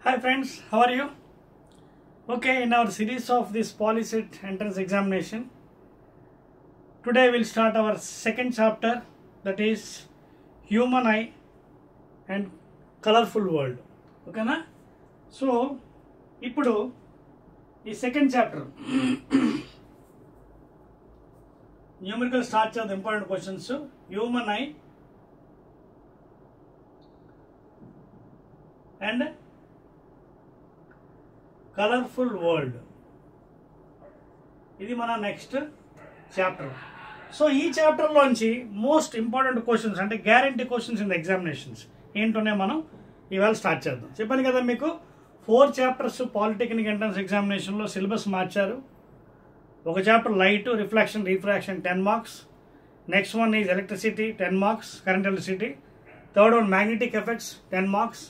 Hi friends, how are you? Okay, in our series of this PolyCET entrance examination, today we'll start our second chapter, that is Human Eye and Colorful World. Okay na? So, ఇప్పుడు ఈ second chapter numerical start చేద్దాం. Important questions. Human I and colourful world, ఇది మన next chapter. So ఈ చాప్టర్లోంచి most important questions అంటే guarantee questions in the examinations ఏంటనే మనం ఇవాళ స్టార్ట్ చేద్దాం. చెప్పాను కదా మీకు 4 చాప్టర్స్ పాలిటెక్నిక్ ఎంట్రన్స్ ఎగ్జామినేషన్లో సిలబస్ మార్చారు. ఒక chapter light, reflection, refraction 10 marks. Next one is electricity 10 marks, current electricity. Third one magnetic effects 10 marks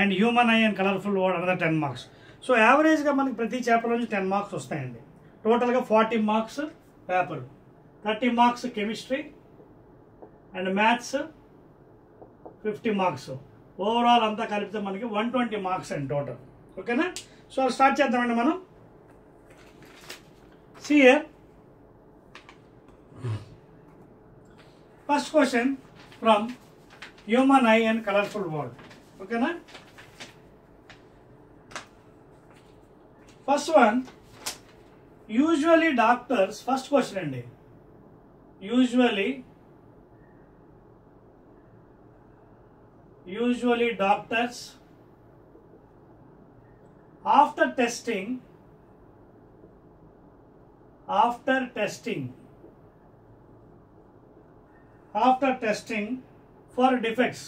and human I and colourful world another 10 marks. So యావరేజ్గా మనకి ప్రతి చాప్టర్ నుంచి 10 marks వస్తాయండి. టోటల్గా 40 marks paper, 30 marks chemistry and maths 50 marks. Overall అంతా కలిపితే మనకి 120 marks అండి టోటల్. ఓకేనా? సో స్టార్ట్ చేద్దామండి మనం. See here, first question from Human Eye and Colorful World. Okay na? First one, usually doctors, first question andi, usually doctors after testing for defects,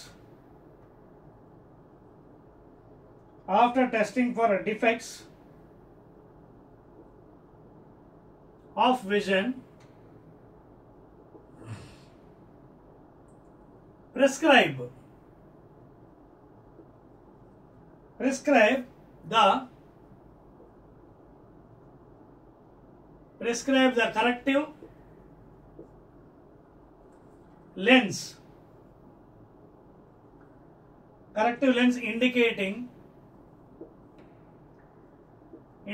of vision, prescribe the corrective lens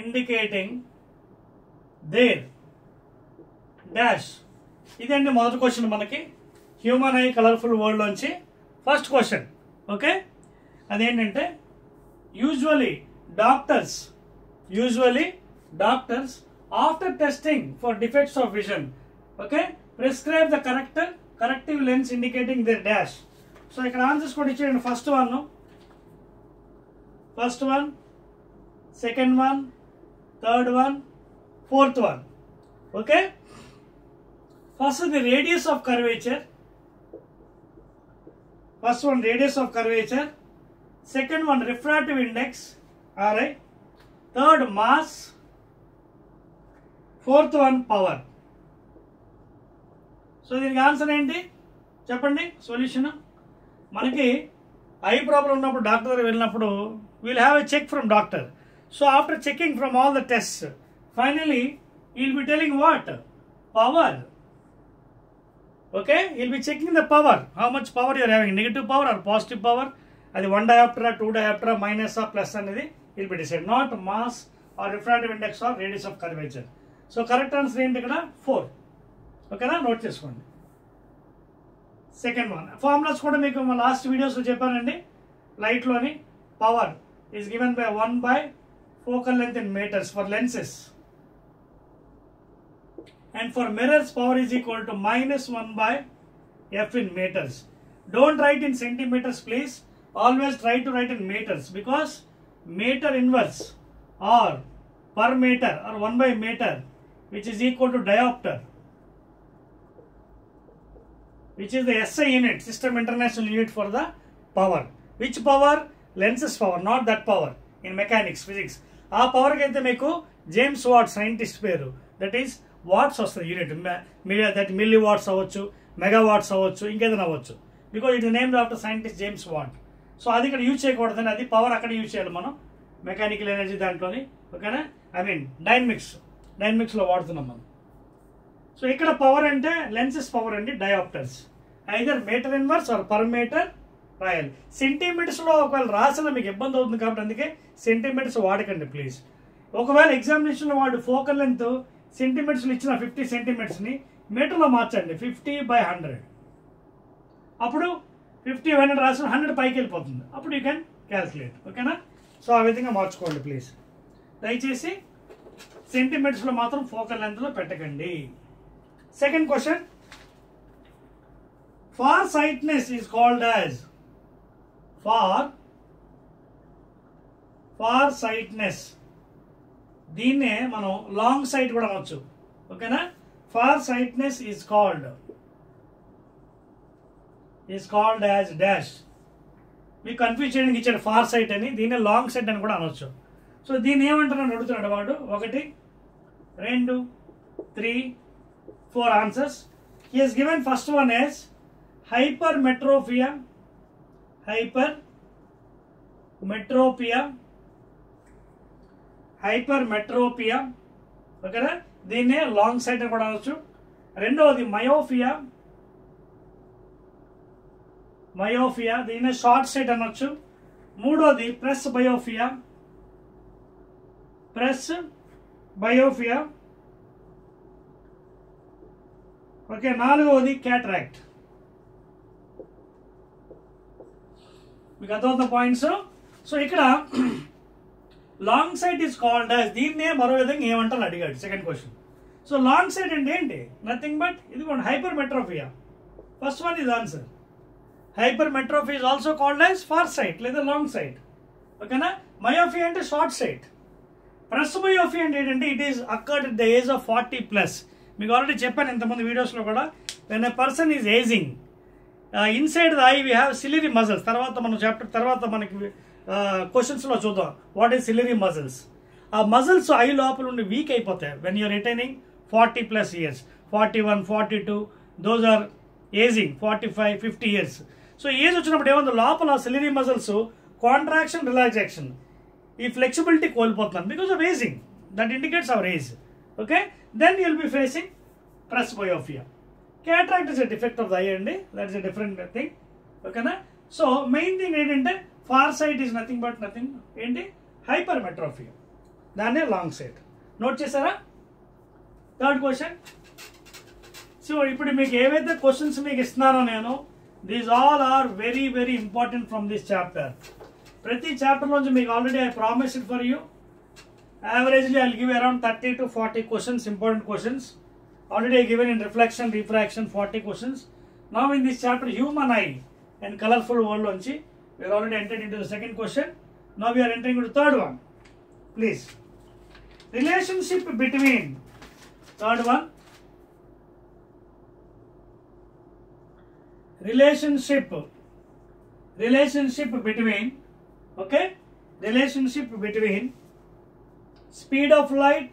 indicating their dash. ఇదండి మొదటి question మనకి human I colourful world నుంచి first question. Okay, అదేంటంటే usually doctors after testing for defects of vision, okay, prescribe the corrective lens indicating their dash. So ఇక్కడ answers కూడా ఇచ్చేయండి. First one, second one, third one, fourth one. Okay, first the radius of curvature, first one radius of curvature, second one refractive index RI, third mass, fourth one power. So దీనికి answer ఏంటి చెప్పండి? Solution మనకి eye problem ఉన్నప్పుడు doctor దగ్గర వెళ్ళినప్పుడు will have a check from doctor. So after checking from all the test finally will be telling what? Power. Okay, will be checking the power, how much power you are having, negative power or positive power, అది 1 diopter 2 diopter minus plus అనేది will be decide, not mass or refractive index or radius of curvature. So correct answer ఏంటి ఇక్కడ? 4. ఓకేనా? Note చేసుకోండి. Second one formulas కూడా మీకు మా last వీడియోస్లో చెప్పానండి. లైట్లోని power is given by 1 by focal length in meters for lenses, and for mirrors power is equal to -1 by f in meters. Don't write in centimeters please, always try to write in meters, because meter inverse or per meter or 1 by meter, which is equal to diopter, which is the SI unit, System International Unit for the power. Which power? Lenses power, not that power in mechanics, physics. ఆ పవర్కి అయితే మీకు James what scientist పేరు, that is watts వస్తుంది unit. That milli watts అవ్వచ్చు, mega watts అవ్వచ్చు, ఇంకేదైనా అవ్వచ్చు, because it is named after scientist James what. So అది ఇక్కడ యూజ్ చేయకూడదని, అది పవర్ అక్కడ యూజ్ చేయాలి మనం మెకానికల్ ఎనర్జీ దాంట్లోని. ఓకేనా? ఐ మీన్ డైనమిక్స్లో వాడుతున్నాం మనం. సో ఇక్కడ పవర్ అంటే లెన్సెస్ పవర్ అండి, diopters, either metre inverse or per metre రాయాలి. సెంటీమీటర్స్లో ఒకవేళ రాసిన మీకు ఇబ్బంది అవుతుంది కాబట్టి అందుకే సెంటీమీటర్స్ వాడకండి ప్లీజ్. ఒకవేళ ఎగ్జామినేషన్లో వాడు ఫోకల్ లెంత్ సెంటీమీటర్స్లో ఇచ్చిన 50 సెంటీమీటర్స్ని మీటర్లో మార్చండి 50/100. అప్పుడు 50/100 రాసిన 100 పైకి వెళ్ళిపోతుంది. అప్పుడు యూ కెన్ క్యాల్కులేట్. ఓకేనా? సో ఆ విధంగా మార్చుకోండి ప్లీజ్. దయచేసి సెంటీమీటర్స్లో మాత్రం ఫోకల్ లెంత్లో పెట్టకండి. Second question, far sightness is called as far sightness. దీన్నే మనం లాంగ్ సైట్ కూడా అనొచ్చు. ఓకేనా? Far sightness is called as dash. మీకు కన్ఫ్యూజ్ చేయడానికి ఇచ్చాడు ఫార్ సైట్ అని, దీన్నే లాంగ్ సైట్ అని కూడా అనొచ్చు. సో దీన్ని ఏమంటారని అడుగుతున్నాడు వాడు. 1 2 3 4 answers. He has given first one as hypermetropia. ఓకేనా? దీన్నే లాంగ్ సైట్ అని కూడా అనొచ్చు. రెండవది మయోపియా, దీన్నే షార్ట్ సైట్ అనొచ్చు. మూడోది ప్రెస్ బయోపియా. ఓకే, నాలుగవది క్యాటరాక్ట్. మీకు అర్థమవుతున్న పాయింట్స్. సో ఇక్కడ long sight is called as, దీన్నే మరో విధంగా ఏమంటారు అడిగాడు second question. So long sight అంటే ఏంటి? నథింగ్ బట్ ఇదిగోండి hypermetropia. First one is answer. Hypermetropia is also called as far sight లేదా లాంగ్ సైట్. ఓకేనా? మయోపియా అంటే షార్ట్ సైట్. ప్రెస్బయోపియా అంటే ఏంటంటే it is occurred at the age of 40+. మీకు already చెప్పాను ఇంతమంది వీడియోస్లో కూడా. When a person is ageing inside the eye we have ciliary muscles. తర్వాత మనం చాప్టర్ తర్వాత మనకి క్వశ్చన్స్లో చూద్దాం వాట్ ఈస్ సిలిరీ మజిల్స్. ఆ మజిల్స్ ఐ లోపల ఉండి వీక్ అయిపోతాయి when you're retaining 40+ years, 41, 42, those are ageing 45, 50 years. So age వచ్చినప్పుడు ఏముంది లోపల సిలిరీ మజిల్స్ కాంట్రాక్షన్ రిలాక్సేషన్ ఈ ఫ్లెక్సిబిలిటీ కోల్పోతున్నాం because of ageing. That indicates our age. Okay, then you will be facing presbyopia. Cataract is a defect of the eye అండి, that is a different thing. ఓకేనా? So main thing ఏంటంటే far sight is nothing ఏంటి hypermetropia, దాన్నే long sight. Note చేశారా? Third question. So ఇప్పుడు మీకు ఏవైతే questions మీకు ఇస్తున్నానో నేను, these all are very very important from this chapter. ప్రతి చాప్టర్ నుంచి మీకు already I promise it for you. Averagely I will give around 30 to 40 questions, important questions. Already I given in reflection, refraction 40 questions. Now in this chapter human eye and colorful world lonchi we are already entered into the second question. Now we are entering into the third one. Please, relationship between third one, relationship between, okay, relationship between speed of light,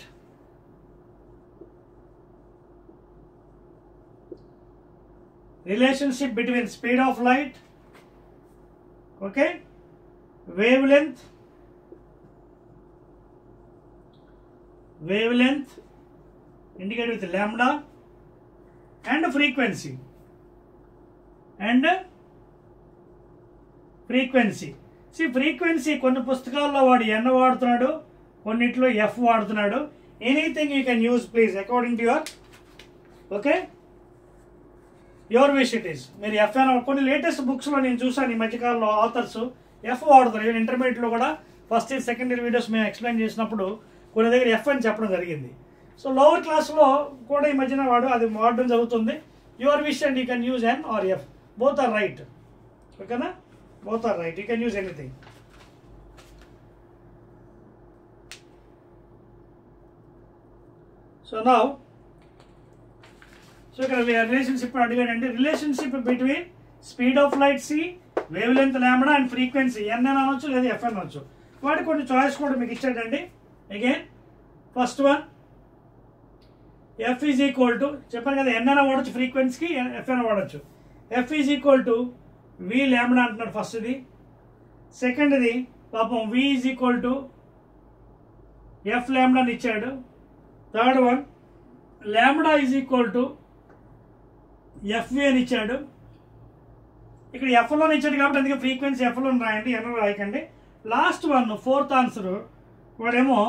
okay, wavelength indicated with lambda, and frequency. See, frequency కొన్ని పుస్తకాల్లో వాడు n వాడుతున్నాడు, కొన్నిట్లో f వాడుతున్నాడు. Anything you can use please according to your, okay, your wish it is. మీరు F అని కొన్ని latest బుక్స్లో నేను చూసాను ఈ మధ్యకాలంలో ఆథర్స్ ఎఫ్ వాడుతారు. ఈవెన్ ఇంటర్మీడియట్లో కూడా first year second year videos మేము ఎక్స్ప్లెయిన్ చేసినప్పుడు కొన్ని దగ్గర ఎఫ్ అని చెప్పడం జరిగింది. సో లోవర్ క్లాస్లో కూడా ఈ మధ్యన వాడు అది వాడడం జరుగుతుంది. Your wish and you can use N or F, both are right. ఓకేనా? Both are right, you can use anything. So now, so ఇక్కడ రిలేషన్షిప్ అడిగాడండి. Relationship between speed of light C, wavelength lambda and frequency N అని అనొచ్చు లేదా F అని అనొచ్చు. వాటి కొన్ని చాయిస్ కూడా మీకు ఇచ్చాడండి. Again first one F is equal to, చెప్పాను కదా ఎన్ అయినా వాడచ్చు ఫ్రీక్వెన్సీకి, ఎఫ్ అయినా వాడచ్చు. F is equal to V lambda అంటున్నాడు ఫస్ట్ది. సెకండ్ది పాపం V is equal to F lambda అని ఇచ్చాడు. Third one lambda is equal to F V అని ఇచ్చాడు. ఇక్కడ ఎఫ్లోనే ఇచ్చాడు కాబట్టి అందుకే ఫ్రీక్వెన్సీ ఎఫ్లో రాయండి, ఎర్రర్ రాయకండి. లాస్ట్ వన్ ఫోర్త్ ఆన్సర్ వాడేమో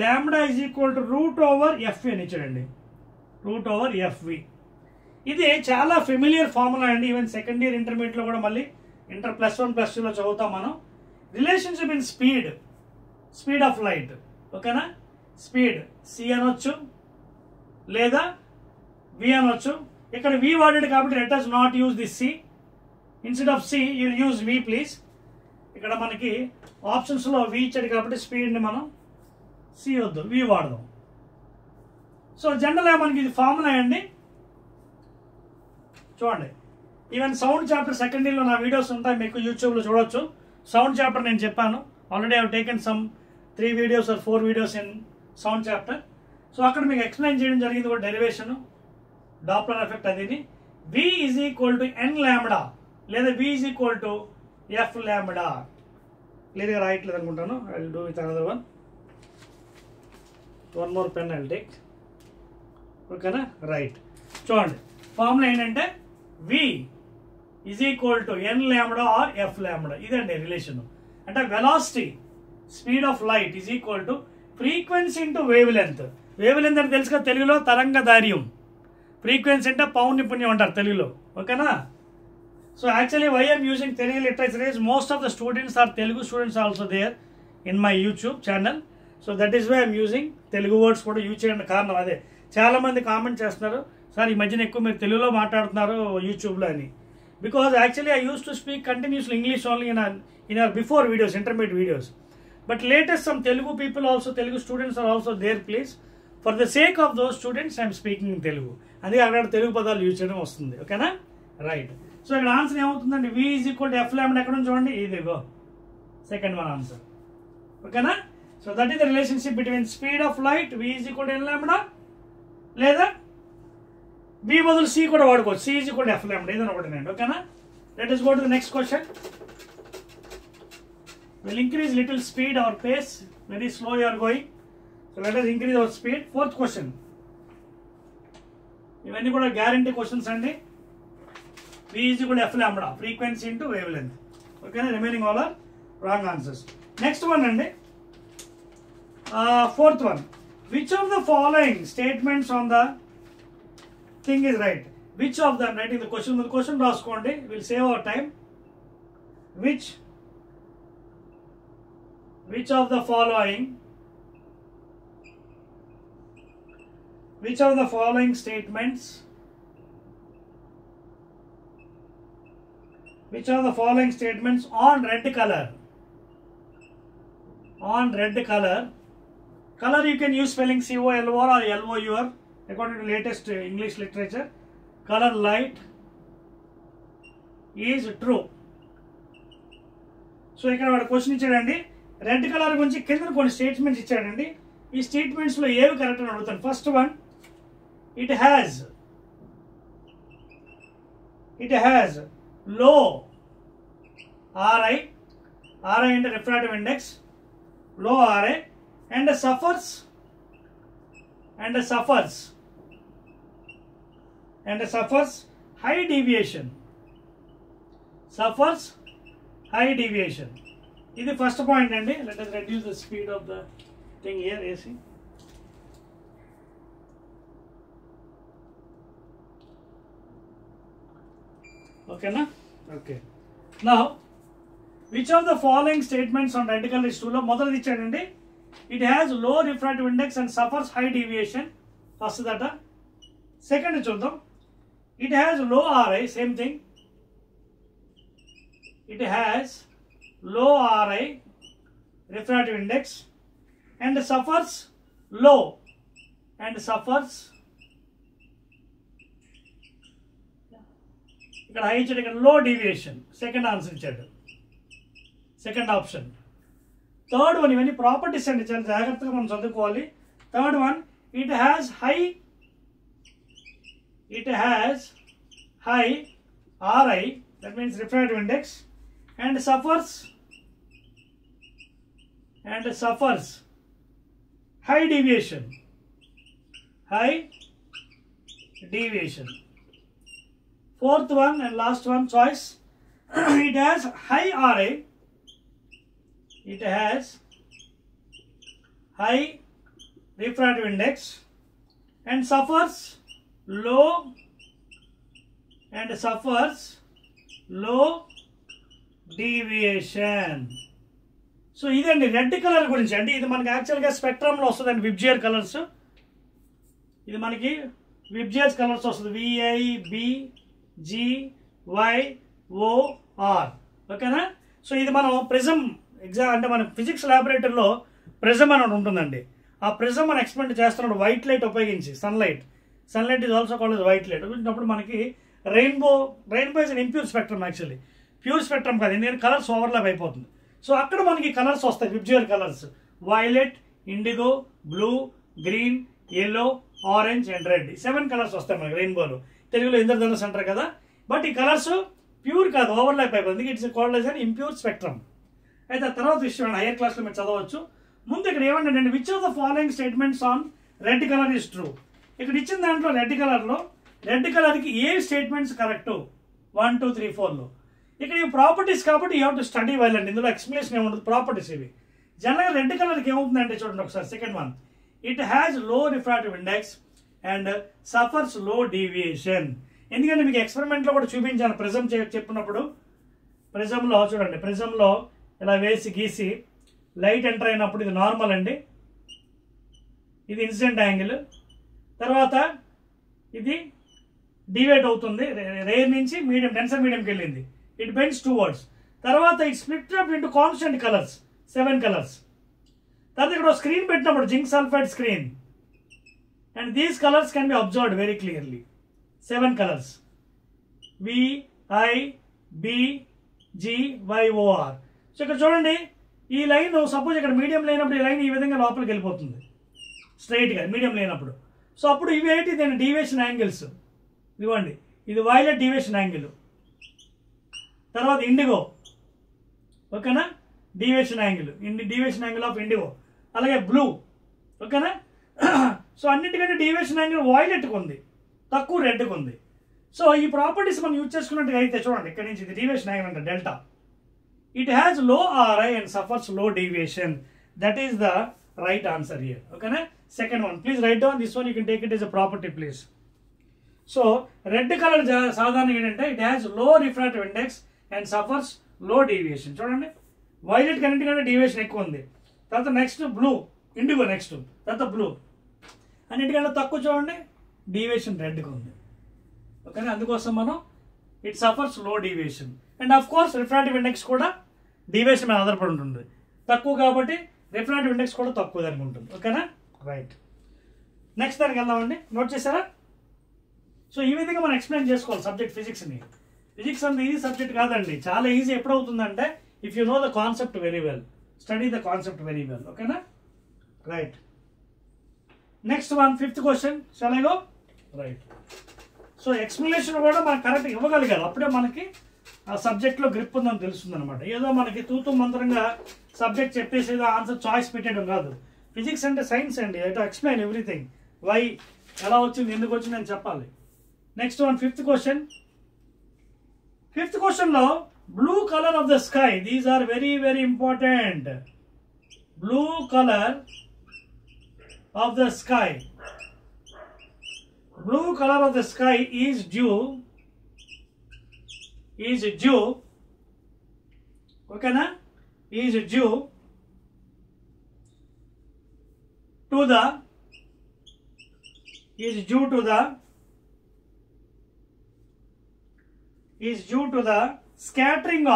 lambda is equal to √/FV అని ఇచ్చాడండి, √/FV. ఇది చాలా ఫెమిలియర్ ఫార్ములా అండి. ఈవెన్ సెకండ్ ఇయర్ ఇంటర్మీడియట్లో కూడా మళ్ళీ ఇంటర్ +1 +2లో చదువుతాం మనం. Relationship in speed of light, ఓకేనా. స్పీడ్ c అనొచ్చు లేదా v అనొచ్చు. ఇక్కడ v వాడాడు కాబట్టి let us not use this c, instead of c you use v please. ఇక్కడ మనకి ఆప్షన్స్లో v ఇచ్చాడు కాబట్టి స్పీడ్ని మనం c వద్దు, v వాడదాం. సో జనరల్గా మనకి ఇది ఫార్ములా అండి. చూడండి, ఈవెన్ సౌండ్ చాప్టర్ సెకండ్ ఇయర్లో నా వీడియోస్ ఉంటాయి, మీకు యూట్యూబ్లో చూడొచ్చు. సౌండ్ చాప్టర్ నేను చెప్పాను already, I have taken some 3 videos or 4 videos in sound chapter. So అక్కడ మీకు ఎక్స్ప్లెయిన్ చేయడం జరిగింది కూడా డెరివేషన్, డాప్లర్ ఎఫెక్ట్. అదిని v is equal to n lambda లేదా v is equal to f lambda. క్లియర్గా రాయట్లేదు అనుకుంటాను. I will do with another one more pen I will take, ఓకేనా. రైట్, చూడండి ఫార్ములా ఏంటంటే v is equal to n lambda or f lambda. ఇదండి relation. అంటే velocity speed of light is equal to frequency into wave length. Wave length అంటే తెలుసు కదా తెలుగులో, తరంగ ధైర్యం. ఫ్రీక్వెన్సీ అంటే పౌన్ నిపుణ్యం అంటారు తెలుగులో, ఓకేనా. So actually why I'm using Telugu literature is most of the students are Telugu students also there in my YouTube channel. So that is why I'm using Telugu words కూడా యూజ్ చేయడానికి కారణం అదే. చాలా మంది కామెంట్ చేస్తున్నారు, సార్ ఈ మధ్యన ఎక్కువ మీరు తెలుగులో మాట్లాడుతున్నారు యూట్యూబ్లో అని. Because actually I use to speak continuously English only in our before videos, intermediate videos. But latest some Telugu people also, Telugu students are also there please. For the sake of those students I am speaking in Telugu. అందుకే అక్కడ తెలుగు పదాలు use చేయడం వస్తుంది, ఓకేనా. Right, so ఇక్కడ answer ఏమవుతుందండి, v is equal to f lambda. ఎక్కడ నుంచి చూడండి, ఇదిగో సెకండ్ వన్ ఆన్సర్, ఓకేనా. So that is the relationship between speed of light v is equal to n lambda, లేదా v బదులు c కూడా వాడుకోవచ్చు, c is equal to f lambda, ఏదైనా ఒకటేనండి, ఓకేనా. Let us go to the next question. We'll increase little speed or pace, very slow you are going. So let us increase our speed. Fourth question. ఇవన్నీ కూడా guarantee questions అండి. v is equal to f lambda, frequency into wavelength. Okay, remaining all are wrong answers. Next one అండి, fourth one. Which of the following statements on the thing is right? Which of them, writing the question రాసుకోండి, we'll save our time. Which of the following statements on red color, color you can use spelling COLOR or LOUR according to latest English literature. Color light is true. So ఇక్కడ వాడు question ఇచ్చాడండి, red colour గురించి కింద కొన్ని statements ఇచ్చాడండి. ఈ స్టేట్మెంట్స్లో ఏవి correct అని అడుగుతాను. ఫస్ట్ వన్, ఇట్ హ్యాజ్ లో RI అంటే రిఫ్రాక్టివ్ ఇండెక్స్, లో RI, and suffers high deviation. ఇది ఫస్ట్ పాయింట్ అండి. Let us reduce the speed of the thing here, AC. Okay na? Okay. Now, which of the following statements on red color is true? మొదటిది ఇచ్చాడండి, it has low refractive index and suffers high deviation. First that. Second చూద్దాం, it has low RI, same thing. It has low RI, refractive index, and suffers ఇక్కడ high ఇచ్చాడు, ఇక్కడ లో deviation. Second answer ఇచ్చాడు, second option. Third one, ఇవన్నీ properties అండి, చాలా జాగ్రత్తగా మనం చదువుకోవాలి. Third one, it has high RI, that means refractive index, and suffers high deviation. Fourth one and last one choice, it has high RA, it has high refractive index and suffers low deviation. So ఇదండి red colour గురించి. అంటే ఇది మనకి యాక్చువల్గా స్పెక్ట్రమ్లో వస్తుందండి విబ్జియర్ colours. ఇది మనకి విబ్జియర్స్ colours వస్తుంది, VIBGYOR. ఓకేనా? సో ఇది మనం ప్రిజం అంటే మన ఫిజిక్స్ ల్యాబొరేటరీలో ప్రిజం అని ఉంటుందండి. ఆ ప్రిజం మనం ఎక్స్పెరిమెంట్ చేస్తున్నప్పుడు వైట్ లైట్ ఉపయోగించి sunlight is also called white light వచ్చినప్పుడు మనకి rainbow is an impure spectrum. Actually pure spectrum కాదు, ఎందుకంటే కలర్స్ ఓవర్లాప్ అయిపోతుంది. సో అక్కడ మనకి కలర్స్ వస్తాయి, VIBGYOR colours, violet, indigo, blue, green, yellow, orange and red. 7 colours వస్తాయి మనకి రెయిన్బోలో. తెలుగులో ఇంద్రధనుస్ అంటారు కదా. బట్ ఈ కలర్స్ ప్యూర్ కాదు, ఓవర్లాప్ అయిపోతుంది. It's called as an impure spectrum. అయితే ఆ తర్వాత విషయం హైయర్ క్లాస్లో మీరు చదవచ్చు. ముందు ఇక్కడ ఏమంటే which of the following statements on red colour is true. ఇక్కడ ఇచ్చిన దాంట్లో రెడ్ కలర్కి ఏ స్టేట్మెంట్స్ కరెక్ట్ 1 2 3 4లో. ఇక్కడ ఈ ప్రాపర్టీస్ కాబట్టి you have to study well అండి. ఇందులో ఎక్స్ప్లెనేషన్ ఏముంటుంది, ప్రాపర్టీస్ ఇవి. జనరల్గా రెడ్ కలర్కి ఏమవుతుందంటే చూడండి ఒకసారి, second one, it has low refractive index and suffers low deviation. ఎందుకంటే మీకు ఎక్స్పెరిమెంట్లో కూడా చూపించాను ప్రిజం చెప్పినప్పుడు. ప్రిజంలో చూడండి, ప్రిజంలో ఇలా వేసి గీసి లైట్ ఎంటర్ అయినప్పుడు ఇది నార్మల్ అండి, ఇది ఇన్సిడెంట్ యాంగిల్. తర్వాత ఇది డివైడ్ అవుతుంది, రేర్ నుంచి మీడియం, డెన్సర్ మీడియంకి వెళ్ళింది, ఇట్ బెండ్స్ టువర్డ్స్. తర్వాత it split up into constant colours, 7 colours. తర్వాత ఇక్కడ స్క్రీన్ పెట్టినప్పుడు zinc sulphide screen, and these colours can be observed very clearly. 7 colours, VIBGYOR. So ఇక్కడ చూడండి, ఈ లైన్ సపోజ్ ఇక్కడ మీడియం లేనప్పుడు ఈ లైన్ ఈ విధంగా లోపలికి వెళ్ళిపోతుంది స్ట్రైట్గా, మీడియం లేనప్పుడు. సో అప్పుడు ఇవి ఏంటి, దీని డీవియేషన్ యాంగిల్స్. ఇవ్వండి, ఇది వైలెట్ డీవియేషన్ యాంగిల్, తర్వాత ఇండిగో, ఓకేనా, డీవియేషన్ యాంగిల్ ఆఫ్ ఇండిగో. అలాగే బ్లూ, ఓకేనా. సో అన్నిటికంటే డీవియేషన్ యాంగిల్ వైలెట్కి ఉంది, తక్కువ రెడ్కి ఉంది. సో ఈ ప్రాపర్టీస్ మనం యూజ్ చేసుకున్నట్టుగా అయితే చూడండి, ఇక్కడ నుంచి ఇది డీవియేషన్ యాంగిల్ అంటే delta. It has low RI and suffers low deviation. That is the right answer here. ఓకేనా. Second one, please write down this one, you can take it is a property please. So red colour సాధారణంగా ఏంటంటే it has low refractive index and suffers low deviation. చూడండి, violet అన్నిటికంటే deviation ఎక్కువ ఉంది. తర్వాత next blue, indigo next, తర్వాత blue అన్నిటికంటే తక్కువ చూడండి, డీవియేషన్ రెడ్కి ఉంది. ఓకేనా, అందుకోసం మనం it suffers low deviation. And of course refractive index కూడా డీవియేషన్ మీద ఆధారపడి ఉంటుంది, తక్కువ కాబట్టి రిఫ్రాక్టివ్ ఇండెక్స్ కూడా తక్కువ దానికి ఉంటుంది. ఓకేనా, రైట్. నెక్స్ట్ దానికి వెళ్దామండి, నోట్ చేశారా? సో ఈ విధంగా మనం ఎక్స్ప్లెయిన్ చేసుకోవాలి సబ్జెక్ట్ ఫిజిక్స్ని. ఫిజిక్స్ అంత ఈజీ సబ్జెక్ట్ కాదండి, చాలా ఈజీ ఎప్పుడవుతుందంటే if you know the concept very well, study the concept very well. ఓకేనా, right. Next one, 5th question, shall I go? Right. So explanation కూడా మనకు కరెక్ట్ ఇవ్వగలిగారు, అప్పుడే మనకి ఆ సబ్జెక్ట్లో గ్రిప్ ఉందని తెలుస్తుంది అనమాట. ఏదో మనకి తూతు మంత్రంగా సబ్జెక్ట్ చెప్పేసి ఏదో ఆన్సర్ చాయిస్ పెట్టేయడం కాదు. ఫిజిక్స్ అంటే సైన్స్ అండి, I to explain everything, why, ఎలా వచ్చింది, ఎందుకు వచ్చింది అని చెప్పాలి. Next one, 5th question. 5th క్వశ్చన్లో blue colour of the sky, these are very very important. Blue colour of the sky, blue color of the sky is due okay na, is due to the scattering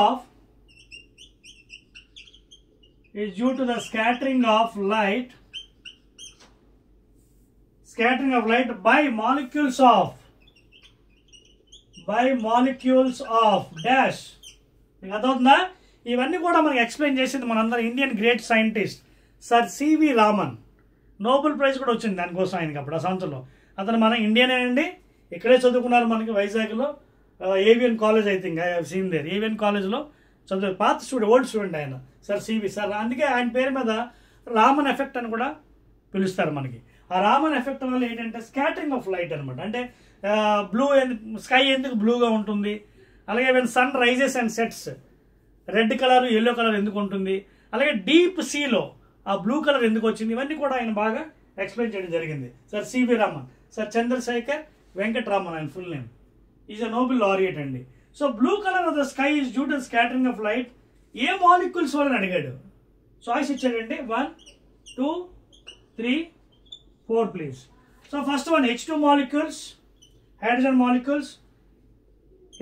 of light by molecules of dash. మీకు అర్థమవుతుందా? ఇవన్నీ కూడా మనకి explain చేసింది మనందరం Indian great scientist sir C V Raman. Nobel prize కూడా వచ్చింది దానికోసం ఆయనకి అప్పుడు ఆ సంవత్సరంలో. అతను మన ఇండియనే అండి, ఇక్కడే చదువుకున్నారు మనకి వైజాగ్లో, AVN college, I think I have seen there. AVN కాలేజ్లో చదువు, పాత స్టూడెంట్, ఓల్డ్ స్టూడెంట్ ఆయన, సర్ సివి సార్. అందుకే ఆయన పేరు మీద రామన్ ఎఫెక్ట్ అని కూడా పిలుస్తారు మనకి. ఆ రామన్ ఎఫెక్ట్ వల్ల ఏంటంటే స్కాటరింగ్ ఆఫ్ లైట్ అనమాట. అంటే బ్లూ, స్కై ఎందుకు బ్లూగా ఉంటుంది, అలాగే when sun rises and sets red colour yellow colour ఎందుకు ఉంటుంది, అలాగే డీప్ సీలో ఆ బ్లూ కలర్ ఎందుకు వచ్చింది, ఇవన్నీ కూడా ఆయన బాగా ఎక్స్ప్లెయిన్ చేయడం జరిగింది. Sir C V Raman, sir Chandrasekhar Venkataraman ఆయన full name, is a Nobel laureate అండి. So blue colour of the sky is due to scattering of light. ఏ మాలిక్యూల్స్ వల్ల అడిగాడు, చాయిస్ ఇచ్చాడండి 1, 2, 3, 4 please. So first one H2 molecules, hydrogen molecules,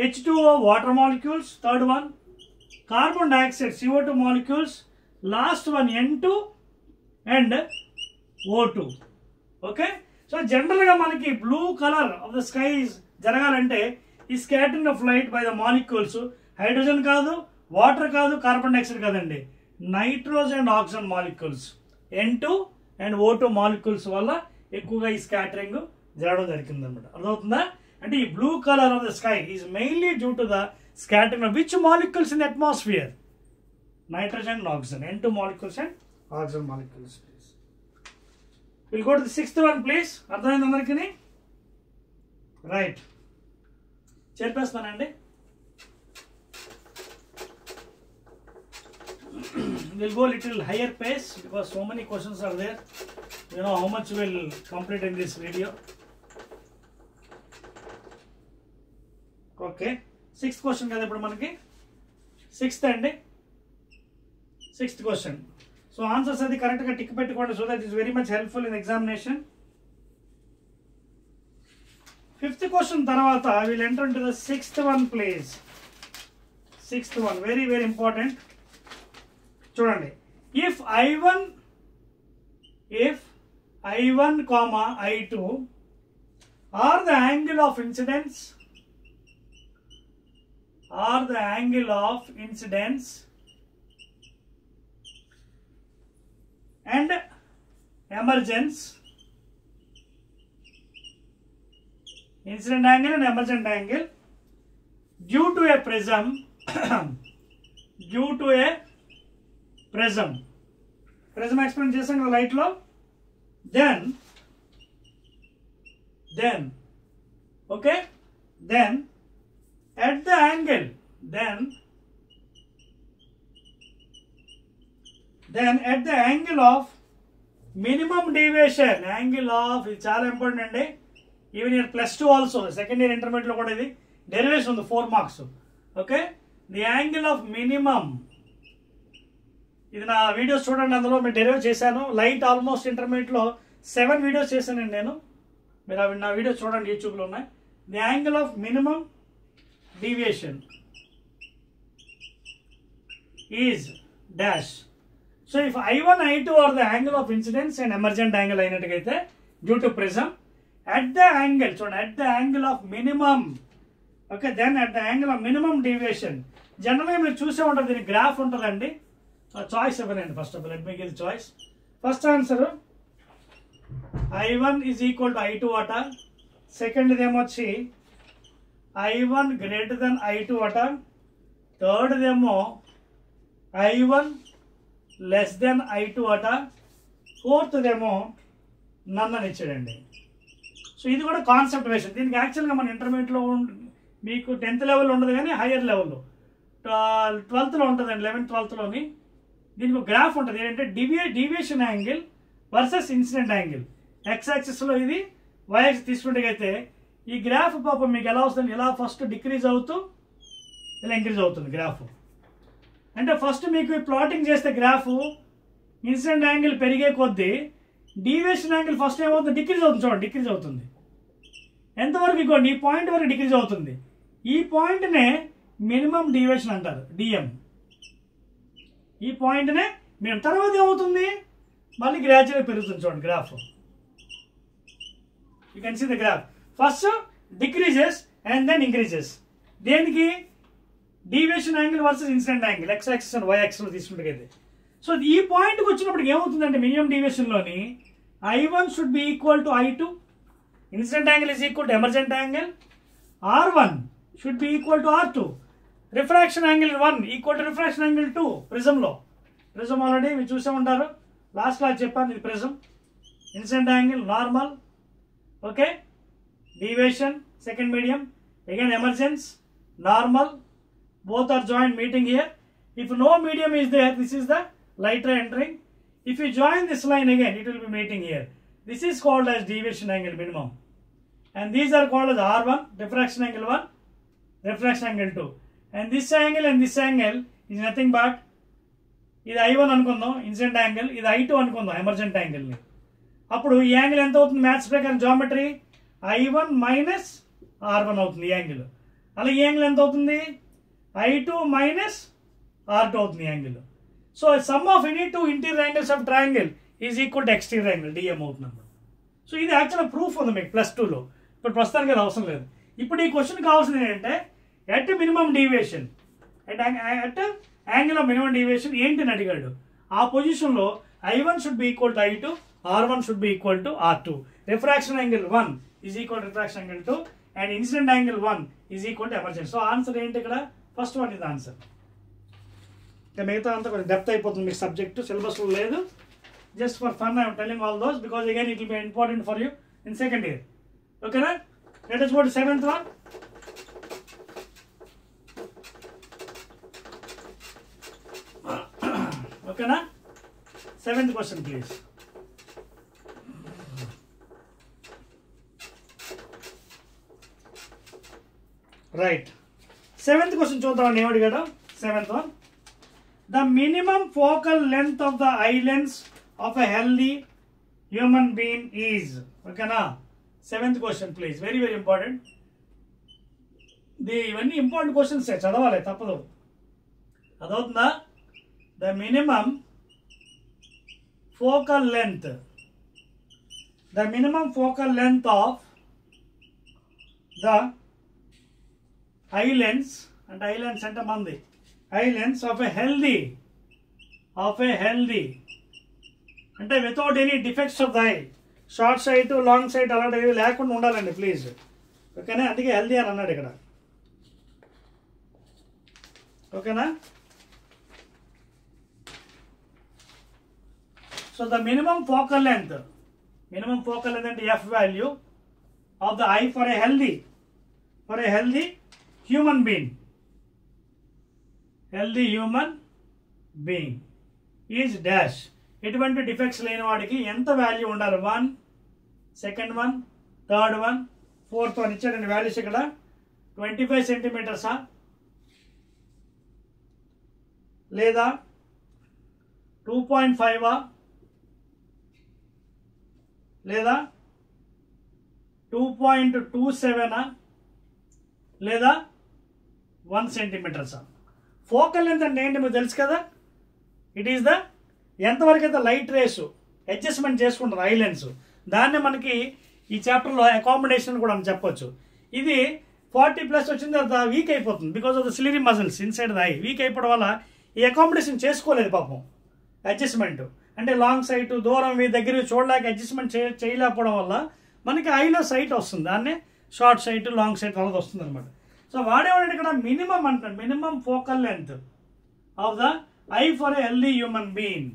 H2O water molecules, third one carbon dioxide CO2 molecules, last one N2 and O2. Okay, so జనరల్గా మనకి blue colour of the skies జరగాలంటే ఈ scattering of light by the molecules hydrogen కాదు, water కాదు, carbon dioxide కాదండి, nitrogen and oxygen molecules N2 and O2 molecules వల్ల ఎక్కువగా ఈ స్కాటరింగ్ జరగడం జరిగింది అనమాట. అర్థమవుతుందా? అంటే ఈ blue colour of the sky is mainly due to the scattering of which molecules in the atmosphere, nitrogen and oxygen, N2 molecules and oxygen molecules. Will go to the sixth one please. అర్థమైంది అందరికీ? Right, చేర్పేస్తానండి. We'll go little higher pace because so many questions are there. You know how much we'll complete in this video. Okay, sixth question kada ippudu manaki sixth andi, sixth question. So answers adi correct ga tick pettukondi so that it is very much helpful in examination. Fifth question tarvata I will enter into the sixth one please. Sixth one very very important. చూడండి, if I1 comma I2 are the angle of incidence and emergence, incident angle and emergent angle due to a prism prism experiment చేసాం కదా light లో, then okay, then at the angle of minimum deviation, angle of, ఇది చాలా important అండి, even year +2 also, second year intermediate లో కూడా ఇది derivation ఉంది 4 marks. Okay, the angle of minimum, ఇది నా వీడియోస్ చూడండి, అందులో మీరు డెరివేట్ చేశాను. లైట్ ఆల్మోస్ట్ ఇంటర్మీడియట్లో 7 వీడియోస్ చేశానండి నేను, మీరు అవి నా వీడియోస్ చూడండి, యూట్యూబ్లో ఉన్నాయి. The angle of minimum deviation is dash. So if I1 I2 are the angle of incidence and emergent angle అయినట్టుగైతే due to prism at the angle, చూడండి, at the angle of minimum. Okay, then at the angle of minimum deviation, జనరల్గా మీరు చూసే ఉంటుంది, దీనికి graph ఉంటుందండి. Choice ఇవ్వనండి. First of all let me give choice. First answer I1 is equal to I2 అట, second ఏమొచ్చి I1 greater than I2 అట, third ఏమో I1 లెస్ దెన్ I2 అట, ఫోర్త్ ఏమో నన్ అని ఇచ్చాడండి. సో ఇది కూడా కాన్సెప్ట్ వేషన్. దీనికి యాక్చువల్గా మన ఇంటర్మీడియట్లో మీకు 10th లెవెల్ ఉండదు, కానీ హయ్యర్ లెవెల్లో 12thలో ఉంటుందండి, 11th 12thలోని. దీనికి ఒక గ్రాఫ్ ఉంటుంది, ఏంటంటే deviation angle versus incident angle. X యాక్సిస్లో ఇది, వై యాక్సిస్ తీసుకుంటే ఈ గ్రాఫ్ పాపం మీకు ఎలా వస్తుంది, ఇలా ఫస్ట్ డిక్రీజ్ అవుతూ ఇలా ఇంక్రీజ్ అవుతుంది గ్రాఫ్. అంటే ఫస్ట్ మీకు ప్లాటింగ్ చేస్తే గ్రాఫ్ ఇన్సిడెంట్ యాంగిల్ పెరిగే కొద్దీ డీవియేషన్ యాంగిల్ ఫస్ట్ ఏమవుతుంది, డిక్రీజ్ అవుతుంది. చూడండి, డిక్రీజ్ అవుతుంది. ఎంతవరకు ఇగోండి, ఈ పాయింట్ వరకు డిక్రీజ్ అవుతుంది. ఈ పాయింట్నే మినిమం డీవియేషన్ అంటారు, డిఎం. ఈ పాయింట్నే మేము తర్వాత ఏమవుతుంది, మళ్ళీ గ్రాడ్యువల్గా పెరుగుతుంది. చూడండి graph, you can see the graph. First decreases and then increases. దేనికి, deviation angle versus incident angle, X axis and Y యాక్సిస్లో తీసుకుంటే. సో ఈ పాయింట్కి వచ్చినప్పుడు ఏమవుతుందంటే, మినిమం డీవియేషన్లోని I1 should be equal to I2, incident angle is equal to emergent angle, R1 should be equal to R2, refraction angle 1 equal to refraction angle 2. ప్రిజంలో, prism already మీరు చూసే ఉంటారు, లాస్ట్ క్లాస్ చెప్పాను, ఇది prism. Incident angle normal, okay, deviation second medium, again emergence, normal, both are joined meeting here. If no medium is there, this is the light ray entering. If you join this line again, it will be meeting here. This is called as deviation angle minimum. And these are called as R1, diffraction angle 1, refraction angle 2. And this angle is nothing but ఇది I1 అనుకుందాం incident angle, ఇది I2 అనుకుందాం emergent యాంగిల్ని. అప్పుడు ఈ angle ఎంత అవుతుంది maths ప్రకారం geometry I1 minus R1 అవుతుంది ఈ యాంగిల్. అలా ఈ యాంగిల్ ఎంత అవుతుంది I2 మైనస్ R2 అవుతుంది ఈ angle. So some of any two interior angles of triangle is equal to exterior angle DM అవుతుంది అన్నమాట. సో ఇది యాక్చువల్ ప్రూఫ్ ఉంది మీకు +2లో. ఇప్పుడు ప్రస్తుతానికి అది అవసరం లేదు. ఇప్పుడు ఈ క్వశ్చన్ కావాల్సింది ఏంటంటే at minimum deviation at angle of minimum deviation ఏంటి అని అడిగాడు. ఆ పొజిషన్లో I1 should be equal to I2, R1 should be equal to R2, refraction angle 1 is equal to refraction angle 2 and incident angle 1 is equal to emergent. So answer ఏంటి ఇక్కడ first one ఇది answer. ఇంకా మిగతా అంతా కొంచెం depth అయిపోతుంది మీకు subject, సిలబస్లో లేదు. Just for fun I'm telling all those because again it will be important for you in second year. ఓకేనా? Let us go to 7th one. ఓకేనా? 7th question please. Right, 7th question చూద్దాం. ఏమడి కదా 7th one. The minimum focal length of the eye lens of a healthy human being is. ఓకేనా? 7th question please, very very important. ఇవన్నీ important questions చదవాలి తప్పదు. అదవుతుందా? The minimum focal length of the eye lens, and eye lens అంటే మంది eye lens of a healthy అంటే without any defects of the I, short site long site అలాంటివి లేకుండా ఉండాలండి please. ఓకేనా? అందుకే హెల్దీ అని అన్నాడు ఇక్కడ. ఓకేనా? So the minimum focal length అంటే F value of the I for a healthy human being is dash. ఎటువంటి డిఫెక్ట్స్ లేని వాడికి ఎంత వాల్యూ ఉండాలి? 1, second one, third one, fourth one ఇచ్చాడండి వాల్యూస్ ఇక్కడ. 25 సెంటీమీటర్సా లేదా 2.5 లేదా 2.27 లేదా 1 సెంటీమీటర్సా? ఫోకల్ లెంత్ అంటే ఏంటి మీకు తెలుసు కదా. ఇట్ ఈస్ ద ఎంతవరకు అయితే లైట్ రేసు అడ్జస్ట్మెంట్ చేసుకుంటారు ఐ లెన్స్, దాన్నే మనకి ఈ చాప్టర్లో అకామిడేషన్ కూడా అని చెప్పొచ్చు. ఇది 40+ వచ్చిన తర్వాత వీక్ అయిపోతుంది because of the ciliary muscles inside the eye. Weak అయిపోవడం వల్ల ఈ అకామిడేషన్ చేసుకోలేదు పాపం. అడ్జస్ట్మెంట్ అంటే లాంగ్ సైట్ దూరం దగ్గర చూడలేక అడ్జస్ట్మెంట్ చేయలేకపోవడం వల్ల మనకి ఐలో సైట్ వస్తుంది, దాన్నే షార్ట్ సైట్ లాంగ్ సైట్ అనేది వస్తుంది అనమాట. సో వాడేవాడు ఇక్కడ మినిమం అంటాడు, minimum focal length of the I for a healthy human being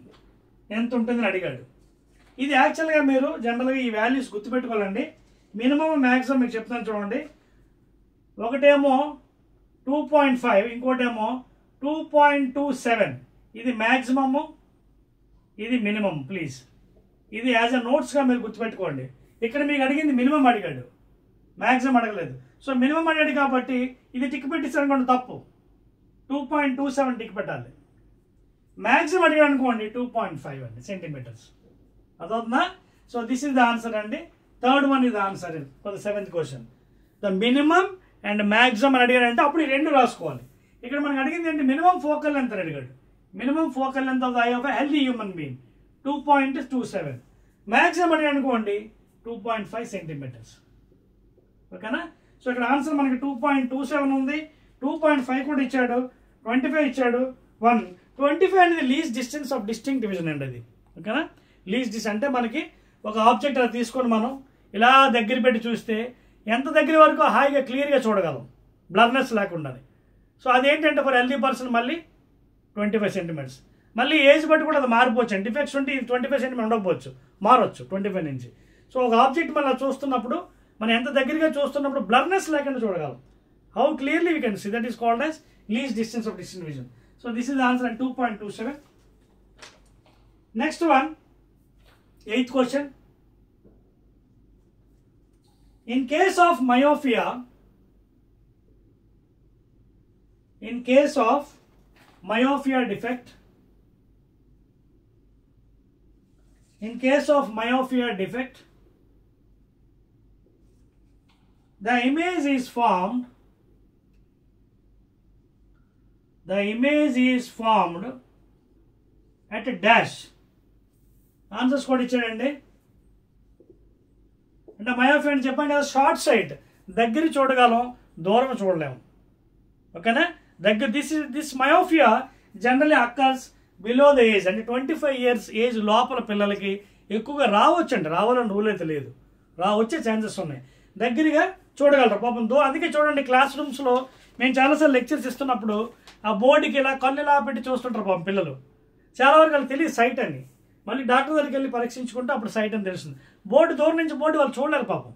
ఎంత ఉంటుందని అడిగాడు. ఇది యాక్చువల్గా మీరు జనరల్గా ఈ వాల్యూస్ గుర్తుపెట్టుకోవాలండి. మినిమం మ్యాక్సిమం మీకు చెప్తాను చూడండి. ఒకటేమో 2.5, ఇంకోటేమో 2.27. ఇది మ్యాక్సిమము, ఇది మినిమం. ప్లీజ్ ఇది యాజ్ అ నోట్స్గా మీరు గుర్తుపెట్టుకోండి. ఇక్కడ మీకు అడిగింది మినిమం అడిగాడు, మ్యాక్సిమం అడగలేదు. సో మినిమం అడిగాడు కాబట్టి ఇది టిక్ పెట్టిస్తాను అనుకోండి తప్పు, 2.27 టిక్ పెట్టాలి. మ్యాక్సిమం అడిగాడు అనుకోండి 2.5 అండి సెంటీమీటర్స్. అదవుతుందా? So this is the answer అండి. Third one is the answer for the 7th question. The minimum and maximum అని అడిగాడు అంటే అప్పుడు ఈ రెండు రాసుకోవాలి. ఇక్కడ మనకు అడిగింది ఏంటి? మినిమం ఫోకల్ లెంత్ అని అడిగాడు. Minimum focal length of the I of a healthy human being 2.27. Maximum అడిగాడు అనుకోండి 2.5 సెంటీమీటర్స్. ఓకేనా? సో ఇక్కడ ఆన్సర్ మనకి 2.27 ఉంది, 2.5 కూడా ఇచ్చాడు, 25 ఇచ్చాడు, 1. 25 అనేది least distance of distinct division అండి అది. ఓకేనా? లీస్ట్ డిస్టెన్స్ అంటే మనకి ఒక ఆబ్జెక్ట్ అలా తీసుకొని మనం ఇలా దగ్గర పెట్టి చూస్తే ఎంత దగ్గర వరకు హాయిగా క్లియర్గా చూడగలం, బ్లర్నెస్ లేకుండా. సో అదేంటంటే ఫర్ హెల్దీ పర్సన్ మళ్ళీ 25 సెంటీమీటర్స్. మళ్ళీ ఏజ్ బట్టి కూడా అది మారిపోవచ్చు. డిఫెక్ట్స్ ఉంటే 25 సెంటీమీటర్ ఉండకపోవచ్చు, మారవచ్చు 25 నుంచి. సో ఒక ఆబ్జెక్ట్ మనం చూస్తున్నప్పుడు మనం ఎంత దగ్గరగా చూస్తున్నప్పుడు బ్లర్నెస్ లేకుండా చూడగలం, how clearly we can see. That is called as least distance of distant vision. So this is the answer at 2.27. Next one, 8th question. In case of myopia defect, the image is formed at a dash. Answers కూడా ఇచ్చాడండి. అంటే myopia అని చెప్పాను కదా, short site, దగ్గర చూడగలం, దూరం చూడలేము. ఓకేనా? దగ్గర this myopia generally occurs below the age, అంటే 25 years ఏజ్ లోపల పిల్లలకి ఎక్కువగా రావచ్చండి. రావాలని రూల్ అయితే లేదు, వచ్చే ఛాన్సెస్ ఉన్నాయి. దగ్గరగా చూడగలరు పాపం. అందుకే చూడండి, క్లాస్ రూమ్స్లో మేము చాలాసార్లు లెక్చర్స్ ఇస్తున్నప్పుడు ఆ బోర్డుకి ఇలా కళ్ళు ఇలా పెట్టి చూస్తుంటారు పాపం పిల్లలు. చాలా వరకు వాళ్ళకి తెలియదు సైట్ అని. మళ్ళీ డాక్టర్ దగ్గరికి వెళ్ళి పరీక్షించుకుంటే అప్పుడు సైట్ అని తెలుస్తుంది. బోర్డు దూరం నుంచి బోర్డు వాళ్ళు చూడలేరు పాపం.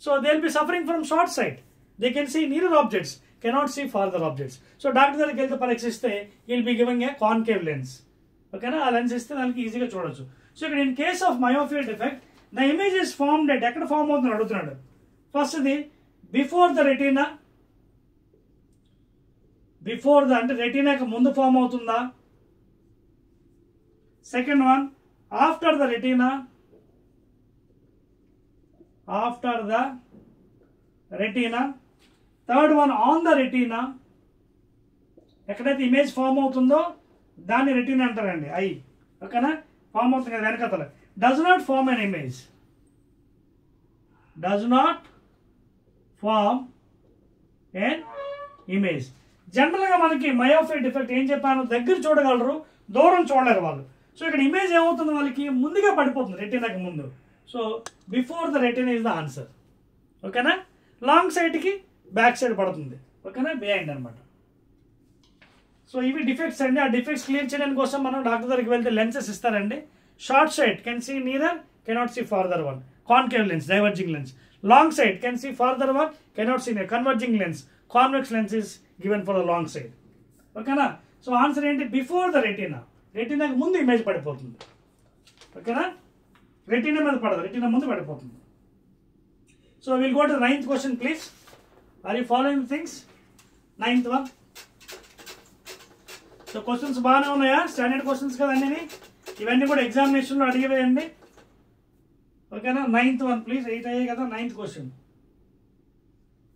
So they will be suffering from short sight. They can see near objects, cannot see farther objects. So doctor దగ్గరికి వెళ్తే పరీక్షిస్తే will be giving a concave lens. ఓకేనా? ఆ లెన్స్ ఇస్తే దానికి ఈజీగా చూడొచ్చు. సో ఇక్కడ in case of myopia defect the image is formed at, ఎక్కడ ఫార్మ్ అవుతుంది అడుగుతున్నాడు. First the before the retina, అంటే రెటీనాకి ముందు ఫామ్ అవుతుందా? Second one after the retina, third one on the retina, ఎక్కడైతే ఇమేజ్ ఫామ్ అవుతుందో దాన్ని రెటీనా అంటారండి. ఐ. ఓకేనా? ఫామ్ అవుతుంది కదా వెనకతల. Does not form an image. జనరల్గా మనకి మయోఫియా డిఫెక్ట్ ఏం చెప్పాను, దగ్గర చూడగలరు, దూరం చూడలేరు వాళ్ళు. సో ఇక్కడ ఇమేజ్ ఏమవుతుంది, వాళ్ళకి ముందుగా పడిపోతుంది రెటీనాకి ముందు. So before the retina is the answer. ఓకేనా? లాంగ్ సైడ్కి బ్యాక్ సైడ్ పడుతుంది. ఓకేనా? బిహైండ్ అనమాట. సో ఇవి డిఫెక్ట్స్ అండి. ఆ డిఫెక్ట్స్ క్లియర్ చేయడానికి కోసం మనం డాక్టర్ దగ్గరికి వెళ్తే లెన్సెస్ ఇస్తారండి. Short side can see neither, cannot see farther one, concave lens, diverging lens. Long side can see farther one, cannot see converging lens, convex lens is given for the long side. ఓకేనా? So answer ఏంటి, before the retina. రెటీనాకి ముందు image పడిపోతుంది. ఓకేనా? Retina మీద పడదు, retina ముందు పడిపోతుంది. So will go to 9th question please. Are you following things? 9th one. So questions బాగానే ఉన్నాయా? స్టాండర్డ్ క్వశ్చన్స్ కదా అన్నీ. ఇవన్నీ కూడా ఎగ్జామినేషన్లో అడిగేవేయండి. ఓకేనా? 9th one please. 8 అయ్యాయి కదా, 9th question.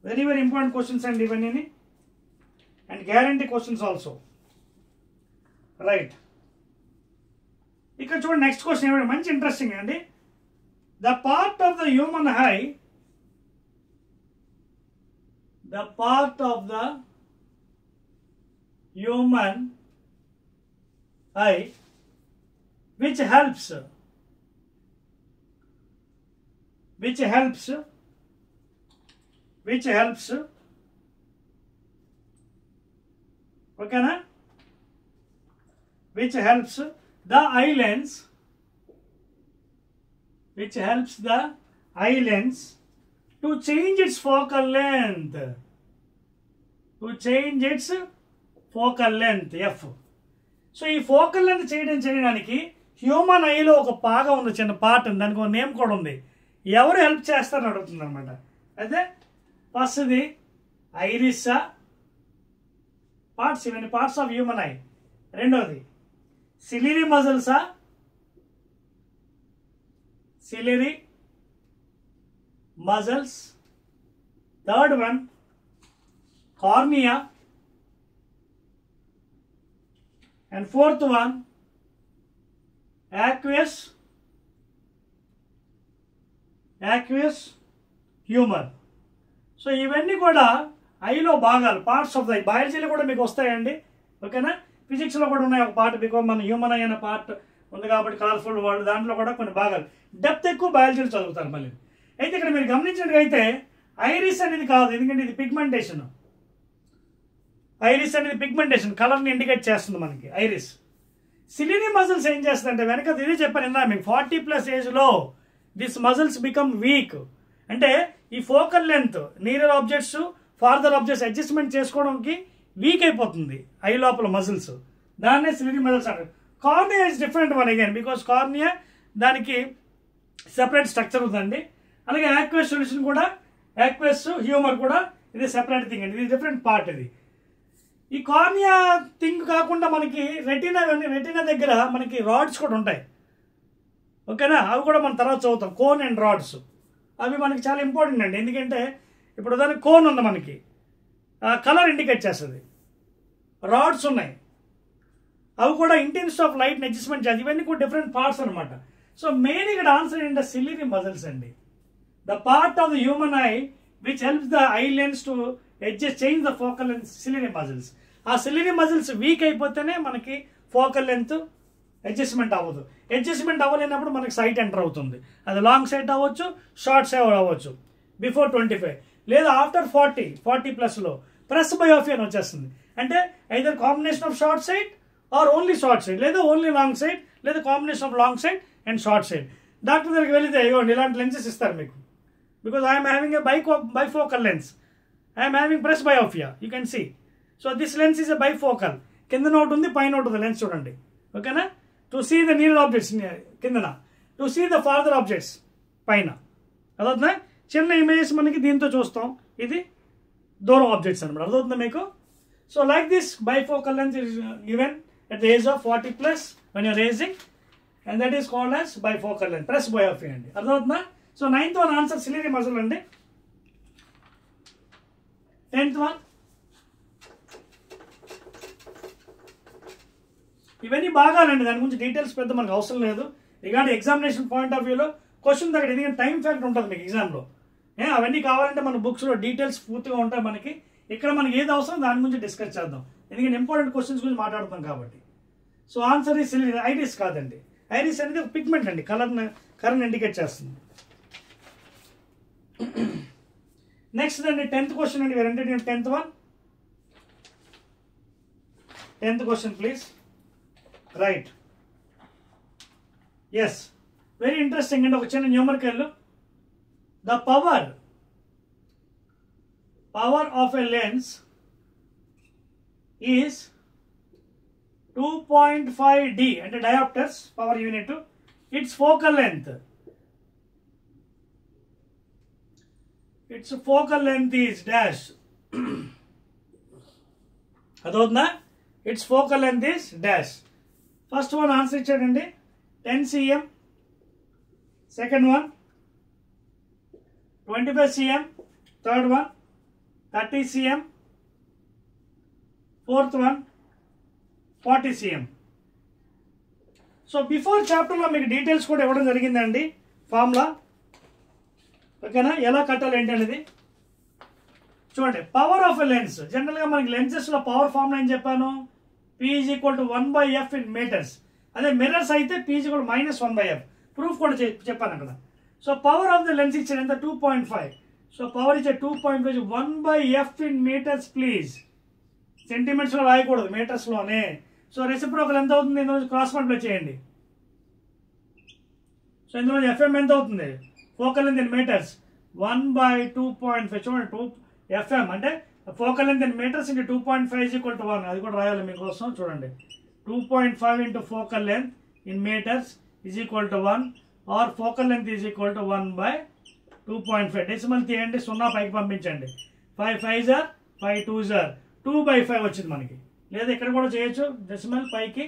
Very very important questions అండి ఇవన్నీ, and guarantee questions also. Right, ఇక్కడ చూడండి నెక్స్ట్ క్వశ్చన్ ఏమంటే మంచి ఇంట్రెస్టింగ్ అండి. The part of the human I which helps ఓకేనా, which helps the eye lens to change its focal length, F. So ఈ focal length చేయడానికి హ్యూమన్ ఐలో ఒక భాగం ఉంది, చిన్న పార్ట్ ఉంది, దానికి ఒక నేమ్ కూడా ఉంది. ఎవరు హెల్ప్ చేస్తారని అడుగుతుంది అనమాట. అయితే ఫస్ట్ది ఐరిసా, పార్ట్స్, ఇవన్నీ పార్ట్స్ ఆఫ్ హ్యూమన్ ఐ. రెండోది సిలిరీ మజిల్సా, third one cornea, and fourth one aqueous humor. So ఇవన్నీ కూడా ఐలో భాగాలు, పార్ట్స్ ఆఫ్ ద ఐ. బయాలజీలో కూడా మీకు వస్తాయండి. ఓకేనా? ఫిజిక్స్లో కూడా ఉన్నాయి ఒక పార్ట్, బికాజ్ మన హ్యూమన్ ఐ అనే పార్ట్ ఉంది కాబట్టి కలర్ఫుల్ వరల్డ్, దాంట్లో కూడా కొన్ని భాగాలు. డెప్త్ ఎక్కువ బయాలజీలో చదువుతారు మళ్ళీ. అయితే ఇక్కడ మీరు గమనించినట్లయితే ఐరిస్ అనేది కాదు, ఎందుకంటే ఇది పిగ్మెంటేషన్. ఐరిస్ అనేది పిగ్మెంటేషన్, కలర్ని ఇండికేట్ చేస్తుంది మనకి ఐరిస్. సిలిరీ మజిల్స్ ఏం చేస్తుందంటే, వెనక ఇది చెప్పాను ఇందా మీకు, 40+ ఏజ్లో దిస్ మజిల్స్ బికమ్ వీక్. అంటే ఈ focal length, near objects farther objects adjustment చేసుకోవడానికి వీక్ అయిపోతుంది ఐ లోపల మజిల్స్, దాన్నే సిలియరీ మజిల్స్ అంటారు. Cornea is different one again, because cornea దానికి సెపరేట్ స్ట్రక్చర్ ఉందండి. అలాగే యాక్వెస్ సొల్యూషన్ కూడా, యాక్వెస్ హ్యూమర్ కూడా ఇది సెపరేట్ థింగ్ అండి, ఇది డిఫరెంట్ పార్ట్. ఇది ఈ కార్నియా థింగ్ కాకుండా మనకి రెటీనా దగ్గర మనకి రాడ్స్ కూడా ఉంటాయి, ఓకేనా? అవి కూడా మనం తర్వాత చదువుతాం, కోన్ అండ్ రాడ్స్. అవి మనకి చాలా ఇంపార్టెంట్ అండి, ఎందుకంటే ఇప్పుడు దానికి కోన్ ఉంది, మనకి కలర్ ఇండికేట్ చేస్తుంది. రాడ్స్ ఉన్నాయి, అవి కూడా ఇంటెన్సిటీ ఆఫ్ లైట్ని అడ్జస్ట్మెంట్ చేయాలి. ఇవన్నీ కూడా డిఫరెంట్ పార్ట్స్ అనమాట. సో మెయిన్ ఇక్కడ ఆన్సర్ ఏంటంటే సిలియరీ మజిల్స్ అండి, the part of the human I which helps the eye lens to change the focal length, ciliary muscles. ఆ సిలియరీ మజిల్స్ వీక్ అయిపోతేనే మనకి ఫోకల్ లెంత్ అడ్జస్ట్మెంట్ అవ్వదు. Adjustment అవ్వలేనప్పుడు మనకి site enter అవుతుంది. అది long site అవ్వచ్చు, short site అవ్వచ్చు, before 25 లేదా after 40+లో press బయోఫీ అని వచ్చేస్తుంది. అంటే either combination of short site or only short sight, లేదా ఓన్లీ లాంగ్ సైట్, లేదా combination of long sight and short sight. Doctor దగ్గరికి వెళితే ఇవ్వండి ఇలాంటి లెన్సెస్ ఇస్తారు మీకు, because I'm having a bifocal lens, I'm having presbyopia, you can see. So this lens is a bifocal, కింద ఒకటి ఉంది పైన ఒకటి ఉంది లెన్స్, చూడండి, ఓకేనా? To see the near objects కిందన, to see the farther objects పైన. అదవుతుందా? చిన్న ఇమేజెస్ మనకి దీంతో చూస్తాం, ఇది దూరం ఆబ్జెక్ట్స్ అనమాట. అదవుతుందా మీకు? So like this bifocal lens is given at the age of 40+ when you're raising, and that is called as bifocal lens, press biophy andi. అర్థమవుతుందా? So 9th one answer ciliary muscle అండి. 10th one ఇవన్నీ భాగాలండి, దాని గురించి details పెద్ద మనకు అవసరం లేదు. Regarding examination point of వ్యూలో క్వశ్చన్ దగ్గర ఎందుకంటే టైం ఫ్యాక్టర్ ఉంటుంది మీకు ఎగ్జామ్లో. అవన్నీ కావాలంటే మన బుక్స్లో డీటెయిల్స్ పూర్తిగా ఉంటాయి మనకి. ఇక్కడ మనకి ఏది అవసరం దాని గురించి డిస్కస్ చేద్దాం, ఎందుకంటే ఇంపార్టెంట్ క్వశ్చన్స్ గురించి మాట్లాడుతాం కాబట్టి. సో ఆన్సర్ ఈ సిలియరీ, ఐరిస్ కాదండి. ఐరిస్ అనేది ఒక పిగ్మెంట్ అండి, కలర్ని ఇండికేట్ చేస్తుంది. నెక్స్ట్ అండి 10th క్వశ్చన్ అండి, వేరే 10th one. 10th question please right. Yes, very interesting అండి. ఒక చిన్న numerical, the power of a lens is 2.5 D అంటే diopters power unit. Its focal length is dash. అదవుతుందా? its focal length is dash. First one answer ఇచ్చాడండి 10 cm, second one 25 cm, third one 30 cm, fourth one 40 cm. So before చాప్టర్లో మీకు details కూడా ఇవ్వడం జరిగిందండి formula, ఓకేనా? ఎలా కట్టాలి ఏంటి అనేది చూడండి. పవర్ ఆఫ్ ఎ లెన్స్, జనరల్గా మనకి లెన్సెస్లో పవర్ ఫార్ములా ఏం చెప్పాను, P = 1/f in meters. అదే మిర్రర్స్ అయితే P = -1/f. ప్రూఫ్ కూడా చెప్పాను అక్కడ. So power of the lens ఇచ్చారు ఎంత, 2.5. సో పవర్ ఇచ్చే 2.5 1/f in meters ప్లీజ్. సెంటీమీటర్స్లో రాయకూడదు, మీటర్స్లోనే. సో రెసిప్రోకల్ ఎంత అవుతుంది, ఇందులో క్రాస్ మల్టిప్లై చేయండి. సో ఇందులో ఎఫ్ఎం ఎంత అవుతుంది, ఫోకల్ లెంత్ ఇన్ మీటర్స్ 1/2.5. చూడండి 2 అంటే focal length in metres into 2.5 = 1. అది కూడా రాయాలి మీకోసం. చూడండి 2.5 into focal length in meters is equal to 1, or focal length is equal to 1/2.5. Decimal తీయండి, 0 పైకి పంపించండి. 5 5s are 5 2s are 2/5 వచ్చింది మనకి. లేదా ఇక్కడ కూడా చేయొచ్చు, డెసిమల్ పైకి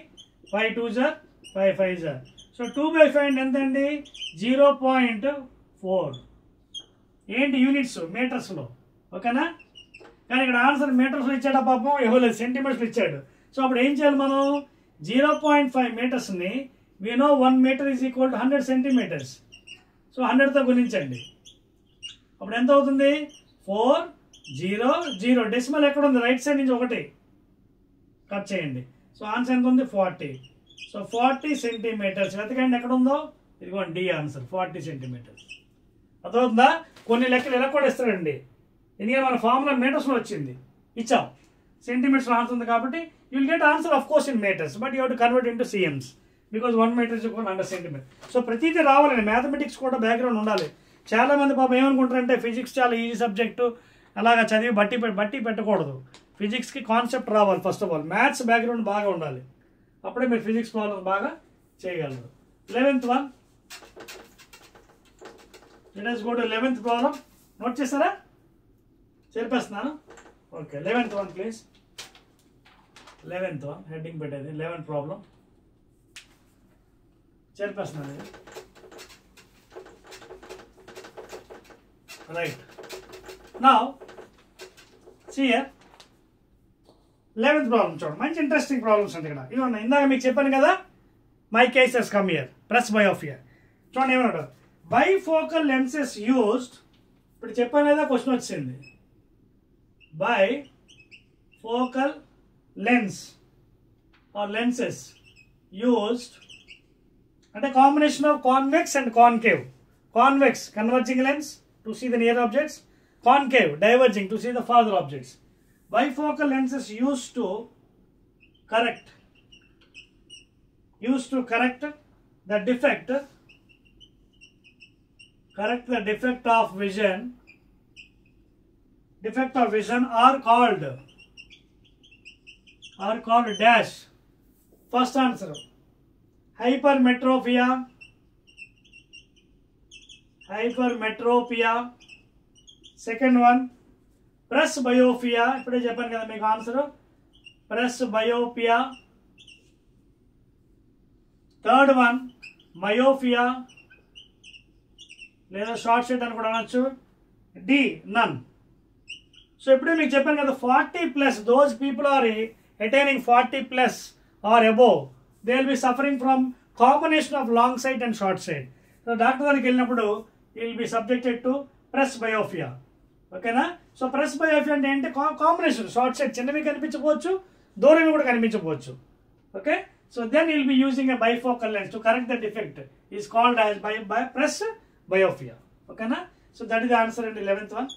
5 2s are 5 5s are. So 2/5 ఎంత అండి, 0.4. ఏంటి యూనిట్స్ మీటర్స్లో, ఓకేనా? కానీ ఇక్కడ ఆన్సర్ మీటర్స్లో ఇచ్చాడా పాపం, ఇవ్వలేదు, సెంటీమీటర్స్లో ఇచ్చాడు. సో అప్పుడు ఏం చేయాలి మనం, 0.5 మీటర్స్ని we know 1 meter is equal to 100 centimeters. So 100తో గుణించండి, అప్పుడు ఎంత అవుతుంది, 4 0 0. డెసిమల్ ఎక్కడ ఉంది, రైట్ సైడ్ నుంచి 1 కట్ చేయండి. సో ఆన్సర్ ఎంత ఉంది, 40. So 40 centimetres. వెతకండి ఎక్కడ ఉందో, ఇదిగోండి డి ఆన్సర్ 40 సెంటీమీటర్స్. అర్థమవుతుందా? కొన్ని లెక్కలు ఎలా కూడా ఇస్తారండి, ఎందుకంటే మన ఫార్ములా మీటర్స్లో వచ్చింది, ఇచ్చాం, సెంటీమీటర్స్లో ఆన్సర్ ఉంది కాబట్టి you will get answer of course in metres, but you have to convert into CMs because 1 meter is equal to 100 centimeters. So ప్రతిదీ రావాలండి, మ్యాథమెటిక్స్ కూడా బ్యాక్గ్రౌండ్ ఉండాలి. చాలా మంది పాపం ఏమనుకుంటారంటే ఫిజిక్స్ చాలా ఈజీ సబ్జెక్టు, అలాగా చదివి బట్టి పెట్టకూడదు. ఫిజిక్స్కి కాన్సెప్ట్ రావాలి. First of all maths background బాగా ఉండాలి, అప్పుడే మీరు ఫిజిక్స్ ప్రాబ్లమ్స్ బాగా చేయగలరు. 11th one, let us go to 11th problem. Note చేస్తారా? చేర్పేస్తున్నాను. Okay, 11th one please. 11th one heading పెట్టేది 11th ప్రాబ్లం చేర్పేస్తున్నాను. Right, now see here 11th problem చూడండి. మంచి ఇంట్రెస్టింగ్ ప్రాబ్లమ్స్ ఉంది ఇక్కడ. ఇవి ఉన్నాయి, ఇందాక మీకు చెప్పాను కదా, my cases come here, presbyopia. చూడండి ఏమన్నాడు, బైఫోకల్ లెన్సెస్ యూజ్డ్. ఇప్పుడు చెప్పాను కదా, క్వశ్చన్ వచ్చింది. Bifocal lens are lenses used అంటే combination of convex and concave. Convex converging lens to see the near objects, concave diverging to see the farther objects. Bifocal lenses used to correct the defect of vision are called dash. First answer, hypermetropia. Second one, presbyopia. ఇప్పుడే చెప్పాను కదా మీకు answer, presbyopia. Third one, myopia లేదా short site అని కూడా అనొచ్చు. D, నన్. So ఇప్పుడే మీకు చెప్పాను కదా, 40+, those people are attaining 40+ or above, they will be suffering from combination of long sight and short sight. So doctor దగ్గరికి వెళ్ళినప్పుడు will be subjected to presbyopia. ఓకేనా? సో presbyopia అంటే ఏంటి? కాంబినేషన్, షార్ట్ సైట్ చిన్నవి కనిపించవచ్చు, దూరవి కూడా కనిపించవచ్చు. Okay, so then will be using a bifocal lens to correct the defect is called as presbyopia. ఓకేనా? So that is the answer అండి. 11th one,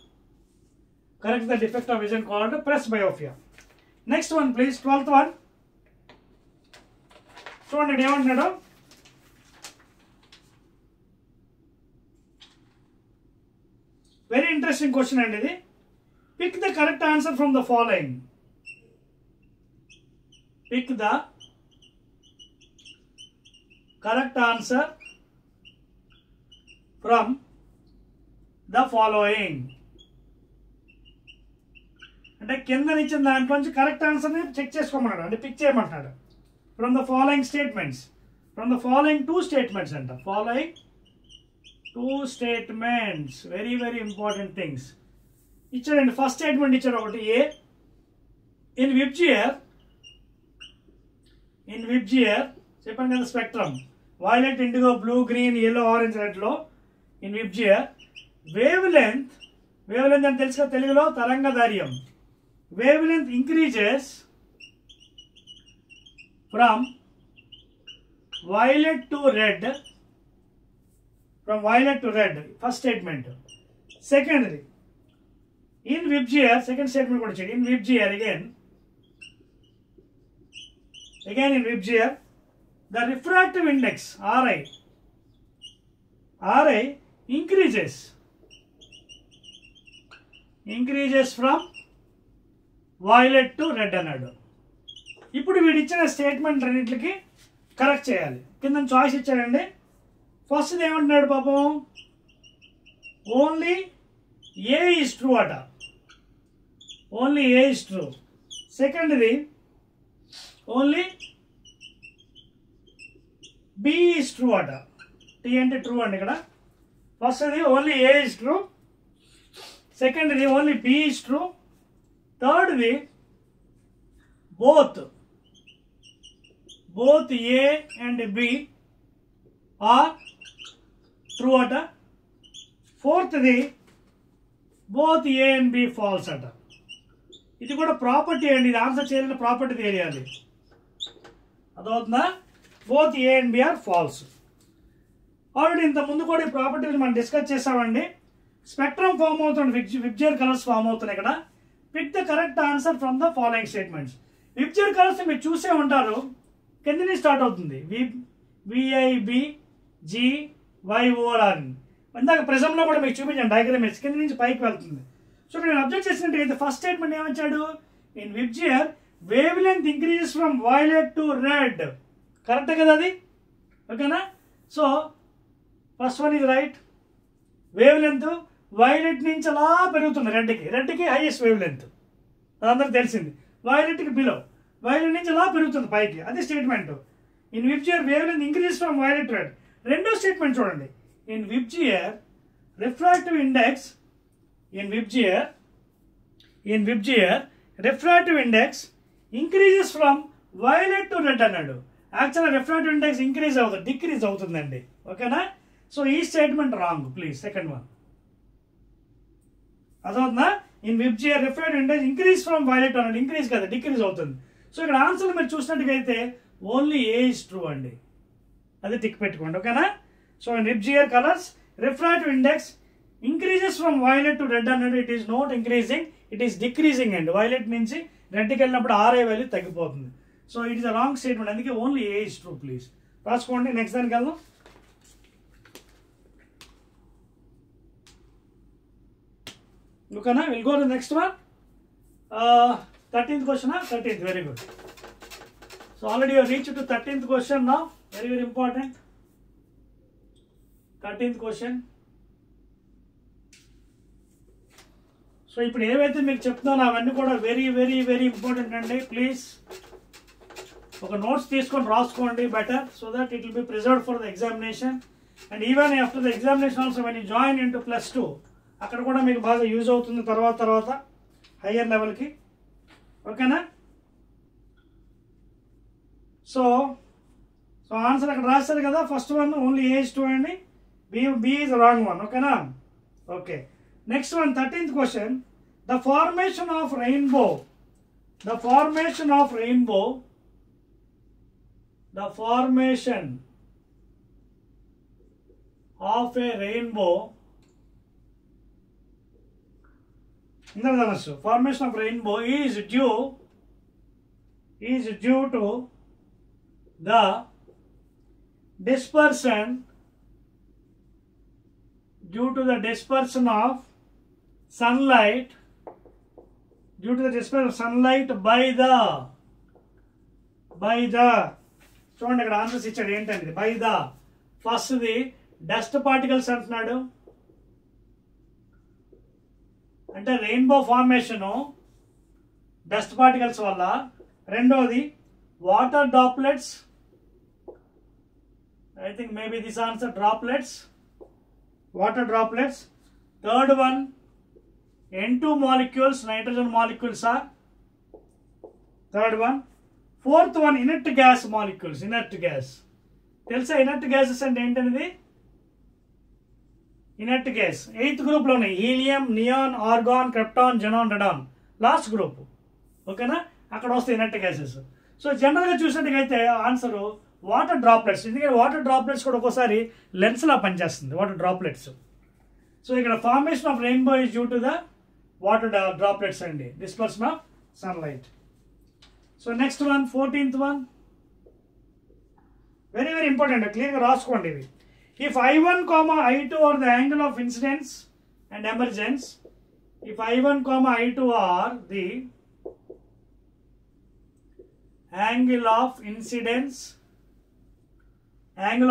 correct the defect of vision called presbyopia. Next one please, 12th one. చూడండి ఏమంటున్నాడు, very interesting question అండి ఇది. Pick the correct answer from the following. Pick the correct answer from the following. అంటే కింద ఇచ్చిన దాంట్లోంచి correct ఆన్సర్ని check చేసుకోమన్నాడు, అంటే పిక్ చేయమంటున్నాడు. From the following statements, from the following 2 statements అంట. Following 2 statements, very very important things ఇచ్చాడండి. First statement ఇచ్చాడు ఒకటి, ఏ ఇన్ విబ్జియర్ చెప్పాను కదా, spectrum violet, indigo, blue, green, yellow, orange, red లో ఇన్ విబ్జియర్ వేవ్ లెంత్ అని తెలుసు కదా తెలుగులో, తరంగదైర్ఘ్యం. Wavelength increases from violet to red, first statement. సెకండ్ది, ఇన్ విబ్జియర్, సెకండ్ స్టేట్మెంట్ కూడా వచ్చాడు. In VIBGYOR again in విబ్జియర్ the refractive index RI increases from violet to red అన్నాడు. ఇప్పుడు వీడు ఇచ్చిన స్టేట్మెంట్ రెండింటికి కరెక్ట్ చేయాలి. కింద చాయిస్ ఇచ్చాడండి. ఫస్ట్ ఏమంటున్నాడు పాపం, ఓన్లీ ఏ ఈజ్ ట్రూ అట, ఓన్లీ ఏ ఈజ్ ట్రూ. సెకండ్ది ఓన్లీ బి ఈజ్ ట్రూ అట. టీ అంటే ట్రూ అండి ఇక్కడ. ఫస్ట్ది ఓన్లీ ఏ ఈజ్ ట్రూ, సెకండ్ది ఓన్లీ బి ఈజ్ ట్రూ, థర్డ్ది both A and B are true అట. ఫోర్త్ది both A and B false అట. ఇది కూడా ప్రాపర్టీ అండి, ఇది ఆన్సర్ చేయాలని ప్రాపర్టీ తెలియాలి. అదవుతుందా? both A and B are false. Already ఇంత ముందు కూడా ఈ ప్రాపర్టీస్ మనం డిస్కస్ చేసామండి. స్పెక్ట్రమ్ ఫామ్ అవుతుంది, విబ్జియర్ కలర్స్ ఫామ్ అవుతున్నాయి ఇక్కడ. Pick the correct answer from the following statements. VIBGYOR colours మీరు చూసే ఉంటారు, కింద నుంచి స్టార్ట్ అవుతుంది. VIBGYOR. ఇందాక ప్రిజంలో కూడా మీకు చూపించాను డయాగ్రామ్, కింద నుంచి పైకి వెళ్తుంది. సో ఇక్కడ నేను అబ్జర్వ్ చేసినట్టయితే ఫస్ట్ స్టేట్మెంట్ ఏమొచ్చాడు, in which year wavelength increases from violet to red. Correct కదా అది, ఓకేనా. So first one is right. Wavelength violet నుంచి అలా పెరుగుతుంది రెడ్కి హైయెస్ట్ వేవ్ లెంత్, అదందరికి తెలిసింది. వైలెట్కి బిలో, వైలెట్ నుంచి అలా పెరుగుతుంది పైకి, అది statement. In which year wavelength increase from violet to red. రెండో స్టేట్మెంట్ చూడండి, in which year refractive index refractive index increases from violet to red అన్నాడు. యాక్చువల్గా రిఫ్రాక్టివ్ ఇండెక్స్ ఇంక్రీజ్ అవుతుంది, డిక్రీజ్ అవుతుందండి, ఓకేనా. సో ఈ statement wrong please, second one అదవుతుందా. In which year refractive index increase from violet అన్నాడు, increase కదా decrease అవుతుంది. సో ఇక్కడ ఆన్సర్ మీరు చూసినట్టుగా అయితే ఓన్లీ ఏ ఇస్ ట్రూ అండి, అది టిక్ పెట్టుకోండి, ఓకేనా. So in which year colours refractive index increases from violet to red అన్నాడు, it is not increasing, it is decreasing అండి. వైలెట్ నుంచి రెడ్కి వెళ్ళినప్పుడు ఆర్ఐ వాల్యూ తగ్గిపోతుంది. So it is a wrong statement, అందుకే only A is true please రాసుకోండి. Next దానికి వెళ్దాం. ఓకేనా, will go to next one. 13th question, 13th, very good. So already you have reached to 13th question now, very very important. 13th question. So ఇప్పుడు ఏవైతే మీకు చెప్తున్నానో అవన్నీ కూడా వెరీ వెరీ వెరీ ఇంపార్టెంట్ అండి. ప్లీజ్ ఒక నోట్స్ తీసుకొని రాసుకోండి better, so that it will be preserved for the examination. And even after the examination also when you join in to +2 అక్కడ కూడా మీకు బాగా యూజ్ అవుతుంది తర్వాత హయ్యర్ లెవెల్కి, ఓకేనా. సో ఆన్సర్ అక్కడ రాస్తారు కదా, first one only A is 2 అండి, బి ఈజ్ రాంగ్ వన్, ఓకేనా. Okay, next one 13th question. The formation of rainbow is due to the dispersion of sunlight by the చూడండి ఇక్కడ ఆన్సర్స్ ఇచ్చాడు ఏంటంటే బై ద. ఫస్ట్ది డస్ట్ పార్టికల్స్ అంటున్నాడు, అంటే rainbow formation dust particles వల్ల. రెండోది water droplets, I think maybe this answer water droplets. Third one N2 molecules, nitrogen molecules are third one. Fourth one inert gas molecules, తెలుసా inert gases అంటే ఏంటనేది? inert gas 8th group లో ఉన్నాయి, helium, neon, argon, krypton, xenon, radon, last group, ఓకేనా. అక్కడ వస్తాయి inert gases. So జనరల్గా చూసినట్టుగైతే ఆన్సర్ వాటర్ డ్రాప్లెట్స్, ఎందుకంటే వాటర్ డ్రాప్లెట్స్ కూడా ఒక్కోసారి లెన్స్ లా పనిచేస్తుంది వాటర్ డ్రాప్లెట్స్. సో ఇక్కడ formation of rainbow is due to the water droplets అండి, dispersion of sunlight. So next one 14th one, very very important, క్లియర్గా రాసుకోండి ఇవి. If I1, I2 are the angle of incidence and emergence, if I1, I2 are the angle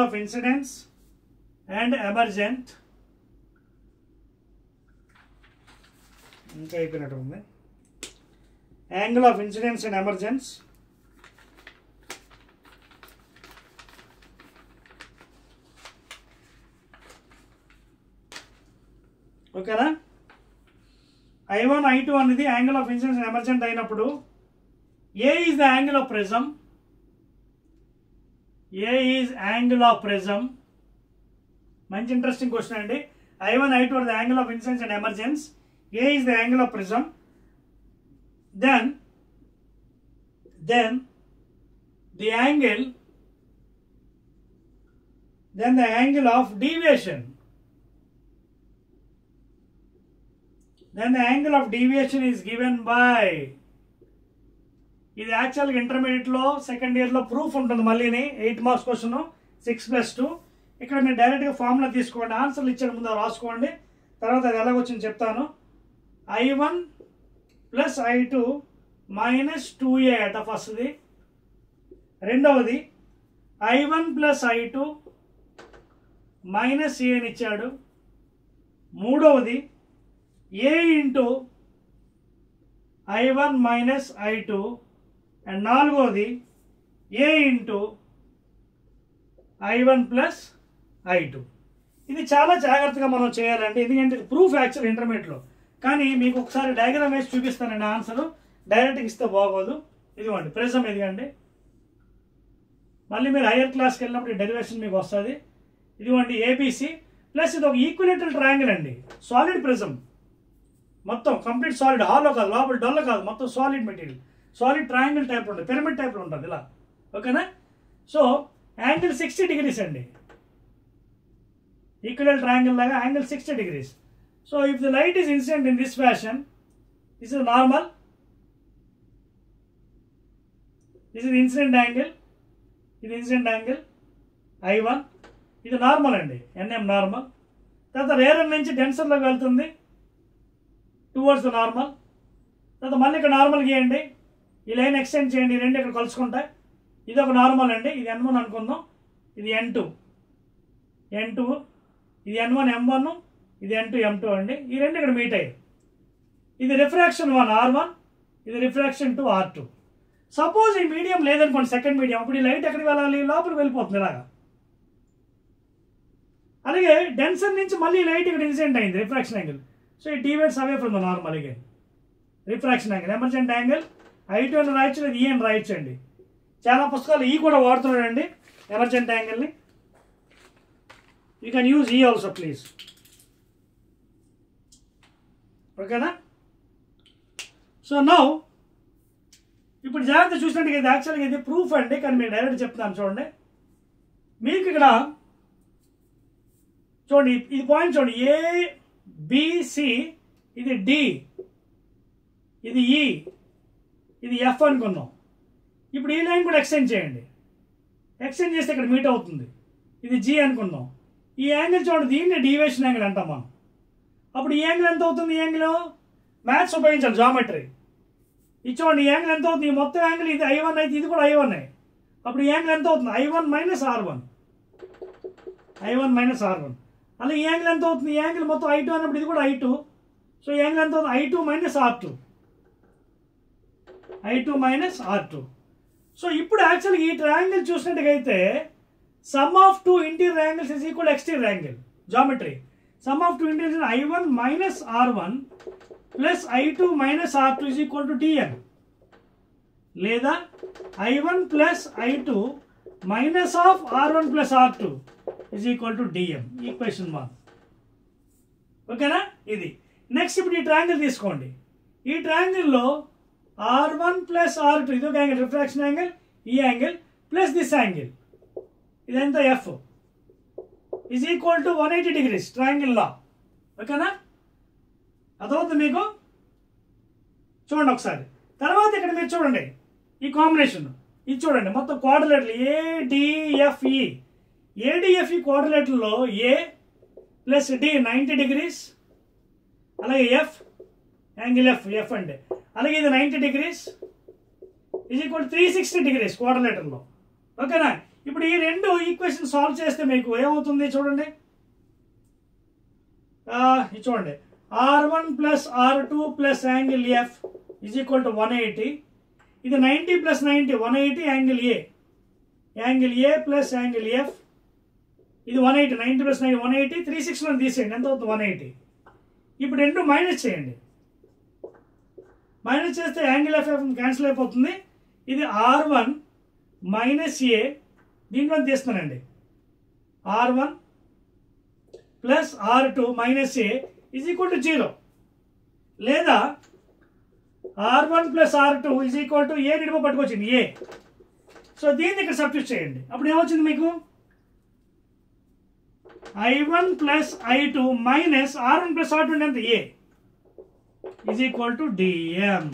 of incidence and emergent, ఇంకా అయిపోయినట్టు ఉంది, angle of incidence and emergence. ఓకేనా. I1, I2 అనేది angle of incidence and emergent అయినప్పుడు A is the angle of prism. మంచి interesting question అండి. I1, I2 are the angle of incidence and emergence. A is the angle of prism. Then the angle of deviation. Is given by, ఇది యాక్చువల్గా ఇంటర్మీడియట్లో second ఇయర్లో proof ఉంటుంది, మళ్ళీని 8 marks question 6+2. ఇక్కడ మీరు డైరెక్ట్గా ఫార్ములా తీసుకోండి, ఆన్సర్లు ఇచ్చాడు ముందు రాసుకోండి, తర్వాత అది ఎలాగొచ్చింది చెప్తాను. I1 plus I2 minus 2A అట ఫస్ట్ది. రెండవది I1 plus I2 minus A అని ఇచ్చాడు. మూడవది A into I1 minus I2 and నాలుగవది A into I1 plus I2. ఇది చాలా జాగ్రత్తగా మనం చేయాలండి, ఎందుకంటే ప్రూఫ్ యాక్చువల్ ఇంటర్మీడియట్లో. కానీ మీకు ఒకసారి డయాగ్రామ్ వేసి చూపిస్తానండి ఆన్సర్, డైరెక్ట్గా ఇస్తే బాగోదు. ఇదిగోండి ప్రిజం ఇదిగండి, మళ్ళీ మీరు హైయర్ క్లాస్కి వెళ్ళినప్పుడు డెరివేషన్ మీకు వస్తుంది. ఇదిగోండి ఏబిసి ప్లస్ ఇది ఒక ఈక్విలేటరల్ ట్రయాంగిల్ అండి, సాలిడ్ ప్రిజం, మొత్తం కంప్లీట్ సాలిడ్, హాలో కాదు, లోపల డొల్ల కాదు, మొత్తం సాలిడ్ మెటీరియల్, సాలిడ్ ట్రయాంగిల్ టైప్లో ఉంటుంది, పిరమిడ్ టైప్లో ఉంటుంది ఇలా. ఓకేనా? సో యాంగిల్ 60 degrees అండి, ఈక్వల్ ట్రయాంగిల్ లాగా angle 60 degrees. So if the light is incident in this fashion, this is normal, this is incident angle, ఇది ఇన్సిడెంట్ యాంగిల్ I1, ఇది నార్మల్ అండి, NM నార్మల్. తర్వాత రేరర్ నుంచి డెన్సర్లోకి వెళ్తుంది టువర్డ్స్ ద నార్మల్. తర్వాత మళ్ళీ ఇక్కడ నార్మల్ గీయండి, ఈ లైన్ ఎక్స్టెండ్ చేయండి, ఈ రెండు ఇక్కడ కలుసుకుంటాయి. ఇది ఒక నార్మల్ అండి, ఇది N1 అనుకుందాం, ఇది N2, ఇది N1 M1, ఇది N2 M2 అండి. ఈ రెండు ఇక్కడ మీట్ అయ్యాయి. ఇది రిఫ్రాక్షన్ 1 R1, ఇది రిఫ్రాక్షన్ 2 R2. సపోజ్ ఈ మీడియం లేదనుకోండి, సెకండ్ మీడియం, అప్పుడు ఈ లైట్ ఎక్కడికి వెళ్ళాలి, లోపలికి వెళ్ళిపోతుంది ఇలాగా. అలాగే డెన్సర్ నుంచి మళ్ళీ లైట్ ఇక్కడ ఇన్సిడెంట్ అయింది, రిఫ్రాక్షన్ యాంగిల్. సో ఈ divides away from the normal again, refraction angle, emergent angle I2 అని రాయొచ్చు, లేదు E అని రాయొచ్చండి. చాలా పుస్తకాలు ఈ కూడా వాడుతున్నాడండి ఎమర్జెంట్ యాంగిల్ని. యూ కెన్ యూజ్ ఈ ఆల్సో ప్లీజ్. ఓకేనా? సో నౌ ఇప్పుడు జాగ్రత్త చూసినట్టు ఇది యాక్చువల్గా ఇది ప్రూఫ్ అండి, కానీ మీరు డైరెక్ట్ చెప్తున్నాను చూడండి. మీకు ఇక్కడ చూడండి, ఇది పాయింట్ చూడండి, ABC, ఇది D, ఇది E, ఇది F అనుకున్నాం. ఇప్పుడు ఈ లైన్ కూడా ఎక్స్టెండ్ చేయండి, ఎక్స్టెండ్ చేస్తే ఇక్కడ మీట్ అవుతుంది, ఇది G అనుకుందాం. ఈ యాంగిల్ చూడండి, దీన్ని డీవియేషన్ యాంగిల్ అంటాం మనం. అప్పుడు ఈ యాంగిల్ ఎంత అవుతుంది, ఈ యాంగిల్ మ్యాథ్స్ ఉపయోగించాలి, జామెట్రీ. ఇది చూడండి, ఈ యాంగిల్ ఎంత అవుతుంది, ఈ మొత్తం యాంగిల్ ఇది I1 అయితే ఇది కూడా I1. అప్పుడు ఈ యాంగిల్ ఎంత అవుతుంది, I1 మైనస్ R1, అలా ఈ యాంగిల్ ఎంత అవుతుంది, ఈ యాంగిల్ మొత్తం I2 అన్నప్పుడు ఇది కూడా I2. సో ఈ యాంగిల్ ఎంత అవుతుంది, I2 మైనస్ R2. సో ఇప్పుడు యాక్చువల్గా ఈ ట్రయాంగిల్ చూసినట్టుగా అయితే some of two interior angles is equal exterior angle, geometry. Some of two interior I1 minus R1 plus I2 minus R2 is equal to DN, లేదా I1 plus I2 minus of R1 plus R2 is equal to DM, equation 1. ఓకేనా? ఇది next. ఇప్పుడు ఈ triangle తీసుకోండి, ఈ ట్రయాంగిల్లో R1 plus R2, ఇది ఒక angle, refraction angle, ఈ యాంగిల్ ప్లస్ దిస్ యాంగిల్, ఇదంతా F is equal to 180 degrees triangle లా. ఓకేనా? అదవుతుంది మీకు. చూడండి ఒకసారి. తర్వాత ఇక్కడ మీరు చూడండి ఈ కాంబినేషన్, ఇది చూడండి మొత్తం క్వాడ్రిలేటర్లు ADFE. ADFE క్వాడ్రిలేటర్లో A plus D 90 degrees, అలాగే F యాంగిల్ F అంటే అలాగే ఇది 90 degrees ఈజ్ ఈక్వల్ 360 degrees క్వాడ్రిలేటర్లో. ఓకేనా? ఇప్పుడు ఈ రెండు ఈక్వేషన్ సాల్వ్ చేస్తే మీకు ఏమవుతుంది చూడండి, ఇది చూడండి, R1 plus R2 plus angle F is equal to 180. ఇది 90 plus 90 180 angle A plus angle F, ఇది 180, 90 ప్లస్ 90 180, 360 తీసేయండి, ఎంత అవుతుంది 180. ఇప్పుడు రెండు మైనస్ చేయండి, మైనస్ చేస్తే యాంగిల్ F క్యాన్సిల్ అయిపోతుంది. ఇది R1 మైనస్ A, దీంట్లో తీస్తున్నానండి, R1 plus R2 minus A is equal to 0, లేదా R1 plus R2 is equal to A నిడిపో పట్టుకొచ్చింది A. So దీన్ని ఇక్కడ సబ్స్టిట్యూట్ చేయండి, అప్పుడు ఏమొచ్చింది మీకు I1 plus I2 minus R1 plus R2 ఎంత A is equal to DM.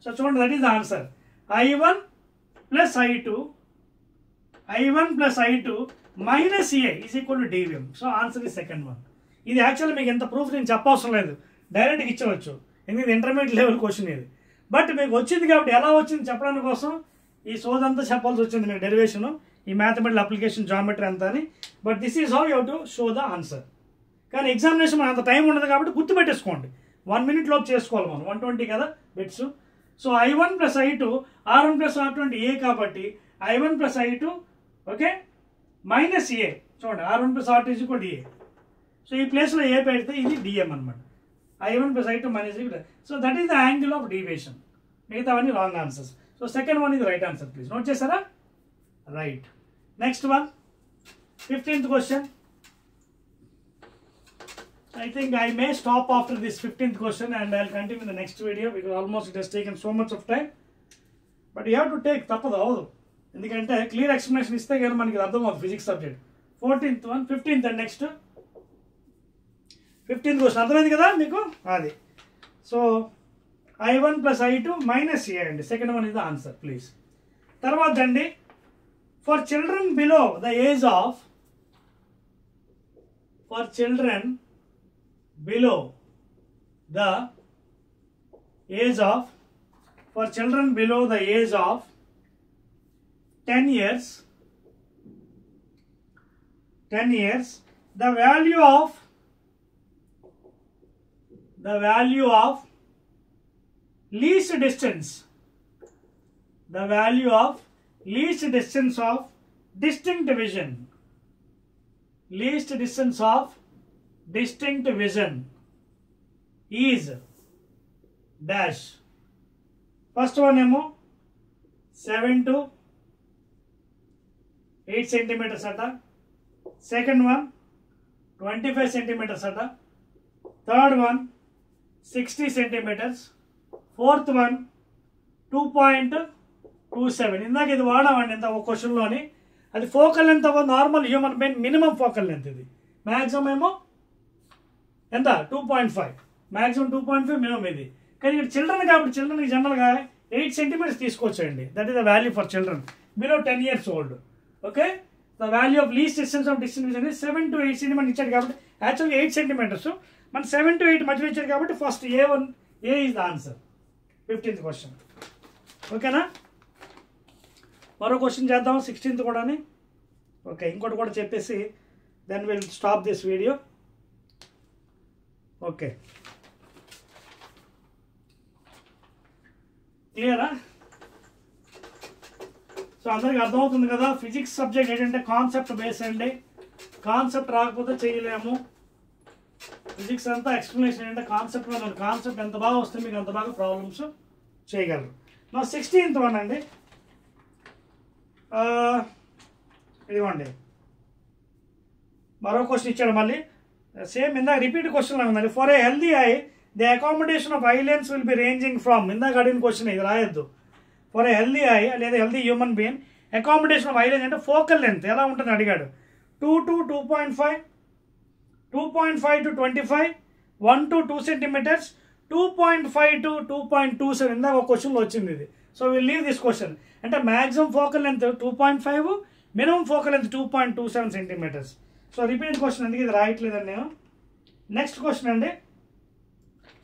So చూడండి, that is the answer. I1 plus I2 minus A is equal to DVM. So answer ఈ second one. ఇది actually మీకు ఎంత proof నేను చెప్పవసరం లేదు, డైరెక్ట్గా ఇచ్చవచ్చు. ఎందుకంటే ఇంటర్మీడియట్ లెవెల్ క్వశ్చన్ ఇది. బట్ మీకు వచ్చింది కాబట్టి ఎలా వచ్చింది చెప్పడానికి కోసం ఈ సోదంతా చెప్పాల్సి వచ్చింది మీకు, డెరివేషన్, ఈ మ్యాథమెటికల్ అప్లికేషన్, జామెట్రీ అంతా అని. But this is how you to show the answer. కానీ ఎగ్జామినేషన్ మన అంత టైం ఉండదు కాబట్టి గుర్తుపెట్టేసుకోండి, 1 minute లోపు చేసుకోవాలి మనం. 120 కదా bits. So I1 + I2 R1 + R2 ఏ కాబట్టి I1 + I2 ఓకే మైనస్ ఏ. చూడండి R1 + R2 = ఏ. సో ఈ ప్లేస్లో ఏ పెడితే ఇది డిఎం అనమాట. I1 + I2 - so that is the angle of deviation. మిగతావన్నీ wrong answers. So second one ఇది రైట్ ఆన్సర్. ప్లీజ్ నోట్ చేశారా? Right. Next one 15th question. I think I may stop after this 15th question and I'll continue in the next video because almost it has taken so much of time. But you have to take తప్పదు అవదు, ఎందుకంటే clear explanation ఇస్తే కానీ మనకి అర్థం అవుతుంది physics subject. 14th one 15th and next 15th question అర్థమైంది కదా మీకు అది. సో I1 + I2 - a అండి. Second one is the answer please. తర్వాత అండి for children below the age of below the age of 10 years the value of least distance of distinct vision is dash. First one ఏమో 7 to 8 centimeters అట. Second one 25 centimeters అట. Third one 60 centimeters. Fourth one 2.27. ఇందాక ఇది వాడామండి ఇంత ఒక క్వశ్చన్లోని. అది focal length normal human being minimum focal length ఇది. Maximum ఏమో ఎంత 2.5, మ్యాక్సిమం 2.5, మినిమం ఇది. కానీ ఇక్కడ చిల్డ్రన్ కాబట్టి చిల్డ్రన్కి జనరల్గా 8 centimeters తీసుకోవచ్చండి. That is the value for children below 10 years old. Okay, the value of least distance of distance అనేది 7 to 8 centimeters ఇచ్చాడు కాబట్టి యాక్చువల్గా 8 centimeters. మన 7 to 8 మధ్యలో ఇచ్చాడు కాబట్టి first A is the answer. 15th question. ఓకేనా, మరో క్వశ్చన్ చేద్దాం 16th కూడా. ఓకే, ఇంకోటి కూడా చెప్పేసి then we'll stop this video. Okay, క్లియరా? సో అందరికి అర్థమవుతుంది కదా, ఫిజిక్స్ సబ్జెక్ట్ ఏంటంటే కాన్సెప్ట్ బేస్ అండి. కాన్సెప్ట్ రాకపోతే చేయలేము. ఫిజిక్స్ అంతా ఎక్స్ప్లెనేషన్ ఏంటంటే కాన్సెప్ట్ వల్ల, కాన్సెప్ట్ ఎంత బాగా వస్తే మీకు అంత బాగా ప్రాబ్లమ్స్ చేయగలరు. నా 16th వన్ అండి. ఇదిగోండి మరో క్వశ్చన్ ఇచ్చాడు మళ్ళీ సేమ్ ఇందాక రిపీట్ క్వశ్చన్ ఉందండి. For a healthy I the accommodation of eye lens will be ranging from, ఇందాక అడిగిన క్వశ్చన్ ఇది రాయొద్దు. ఫర్ ఏ హెల్దీ ఐ లేదా healthy human being accommodation of eye lens అంటే ఫోకల్ లెంత్ ఎలా ఉంటుంది అడిగాడు. 2 to 2.5, 2.5 to 25, 1 to 2 centimeters, 2.5 to 2.27. ఇందాక ఒక క్వశ్చన్లో వచ్చింది ఇది. So will leave this question. అంటే maximum focal length 2.5, minimum focal length 2.27 centimeters. So repeat question అందుకే ఇది రాయట్లేదండి నేను. నెక్స్ట్ క్వశ్చన్ అండి,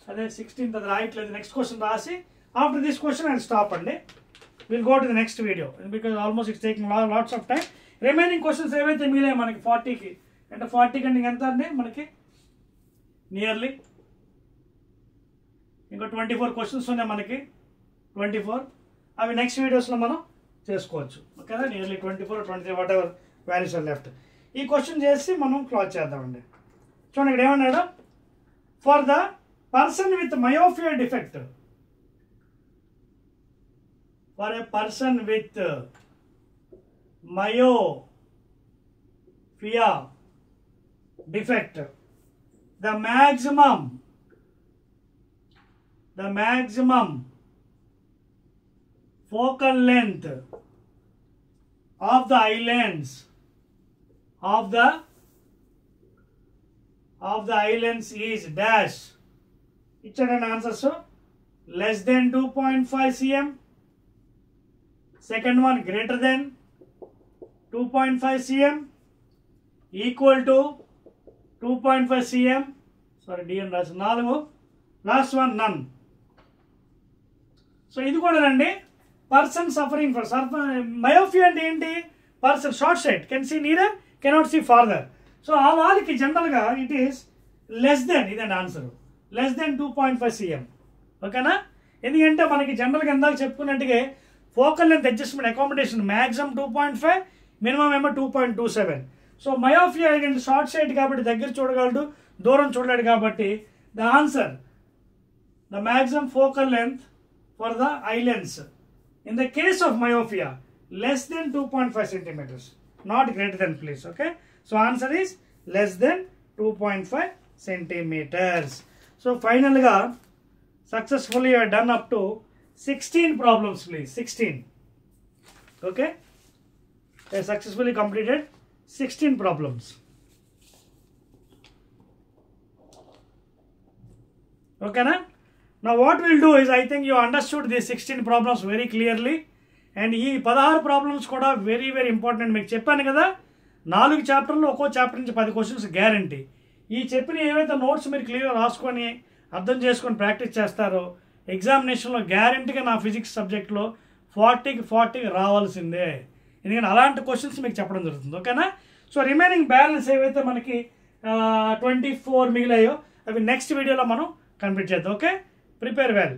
అదే 16th అది రాయట్లేదు. నెక్స్ట్ క్వశ్చన్ రాసి after this question and stop అండి. Will go to the next video because almost it's taking lots of time. Remaining questions ఏవైతే మిగిలాయి మనకి 40కి, అంటే 40 కంటే ఎంత అండి మనకి నియర్లీ ఇంకా 24 క్వశ్చన్స్ ఉన్నాయి మనకి. 24 అవి నెక్స్ట్ వీడియోస్లో మనం చేసుకోవచ్చు. ఓకేనా, nearly 24 23 whatever values are left. ఈ క్వశ్చన్ చేసి మనం క్లాజ్ చేద్దామండి. చూడండి ఇక్కడ ఏమన్నాడు, for the person with myopia defect, for a person with myopia defect, the maximum focal length of the islands is dash. ఇచ్చాడండి answers. less than 2.5 cm, second one greater than 2.5 cm, equal to 2.5 cm, sorry D అని రాసి 4, last one నన్. So ఇది కూడా అండి person suffering for myopia అంటే ఏంటి? Person short sight, can see nearer, cannot see farther. So ఆ వాళ్ళకి జనరల్గా ఇట్ ఈస్ లెస్ దెన్, ఇదండి ఆన్సర్, లెస్ దెన్ 2.5 cm. ఓకేనా? ఎందుకంటే మనకి జనరల్గా ఇందాక చెప్పుకున్నట్టుగా focal length adjustment accommodation maximum 2.5, minimum ఏమో 2.27. సో మయోఫియా ఏంటంటే షార్ట్ సైట్ కాబట్టి దగ్గర చూడగలడు, దూరం చూడలేడు కాబట్టి the answer the maximum focal length for the eye lens in the case of myopia less than 2.5 centimeters, not greater than, please. Okay, so answer is less than 2.5 centimeters. So finally successfully you have done up to 16 problems, please. 16. Okay, you have successfully completed 16 problems. Okay na? Now what we'll do is, I think you understood these 16 problems very clearly. And ఈ 16 problems కూడా very very important. మీకు చెప్పాను కదా 4 చాప్టర్లో ఒక్కో chapter నుంచి 10 questions guarantee. ఈ చెప్పిన ఏవైతే నోట్స్ మీరు క్లియర్గా రాసుకొని అర్థం చేసుకొని ప్రాక్టీస్ చేస్తారో ఎగ్జామినేషన్లో గ్యారంటీగా నా ఫిజిక్స్ సబ్జెక్ట్లో 40కి 40 రావాల్సిందే. ఎందుకంటే అలాంటి క్వశ్చన్స్ మీకు చెప్పడం జరుగుతుంది. ఓకేనా? సో రిమైనింగ్ బ్యాలెన్స్ ఏవైతే మనకి 24 మిగిలాయో అవి నెక్స్ట్ వీడియోలో మనం కంప్లీట్ చేద్దాం. Okay, prepare well.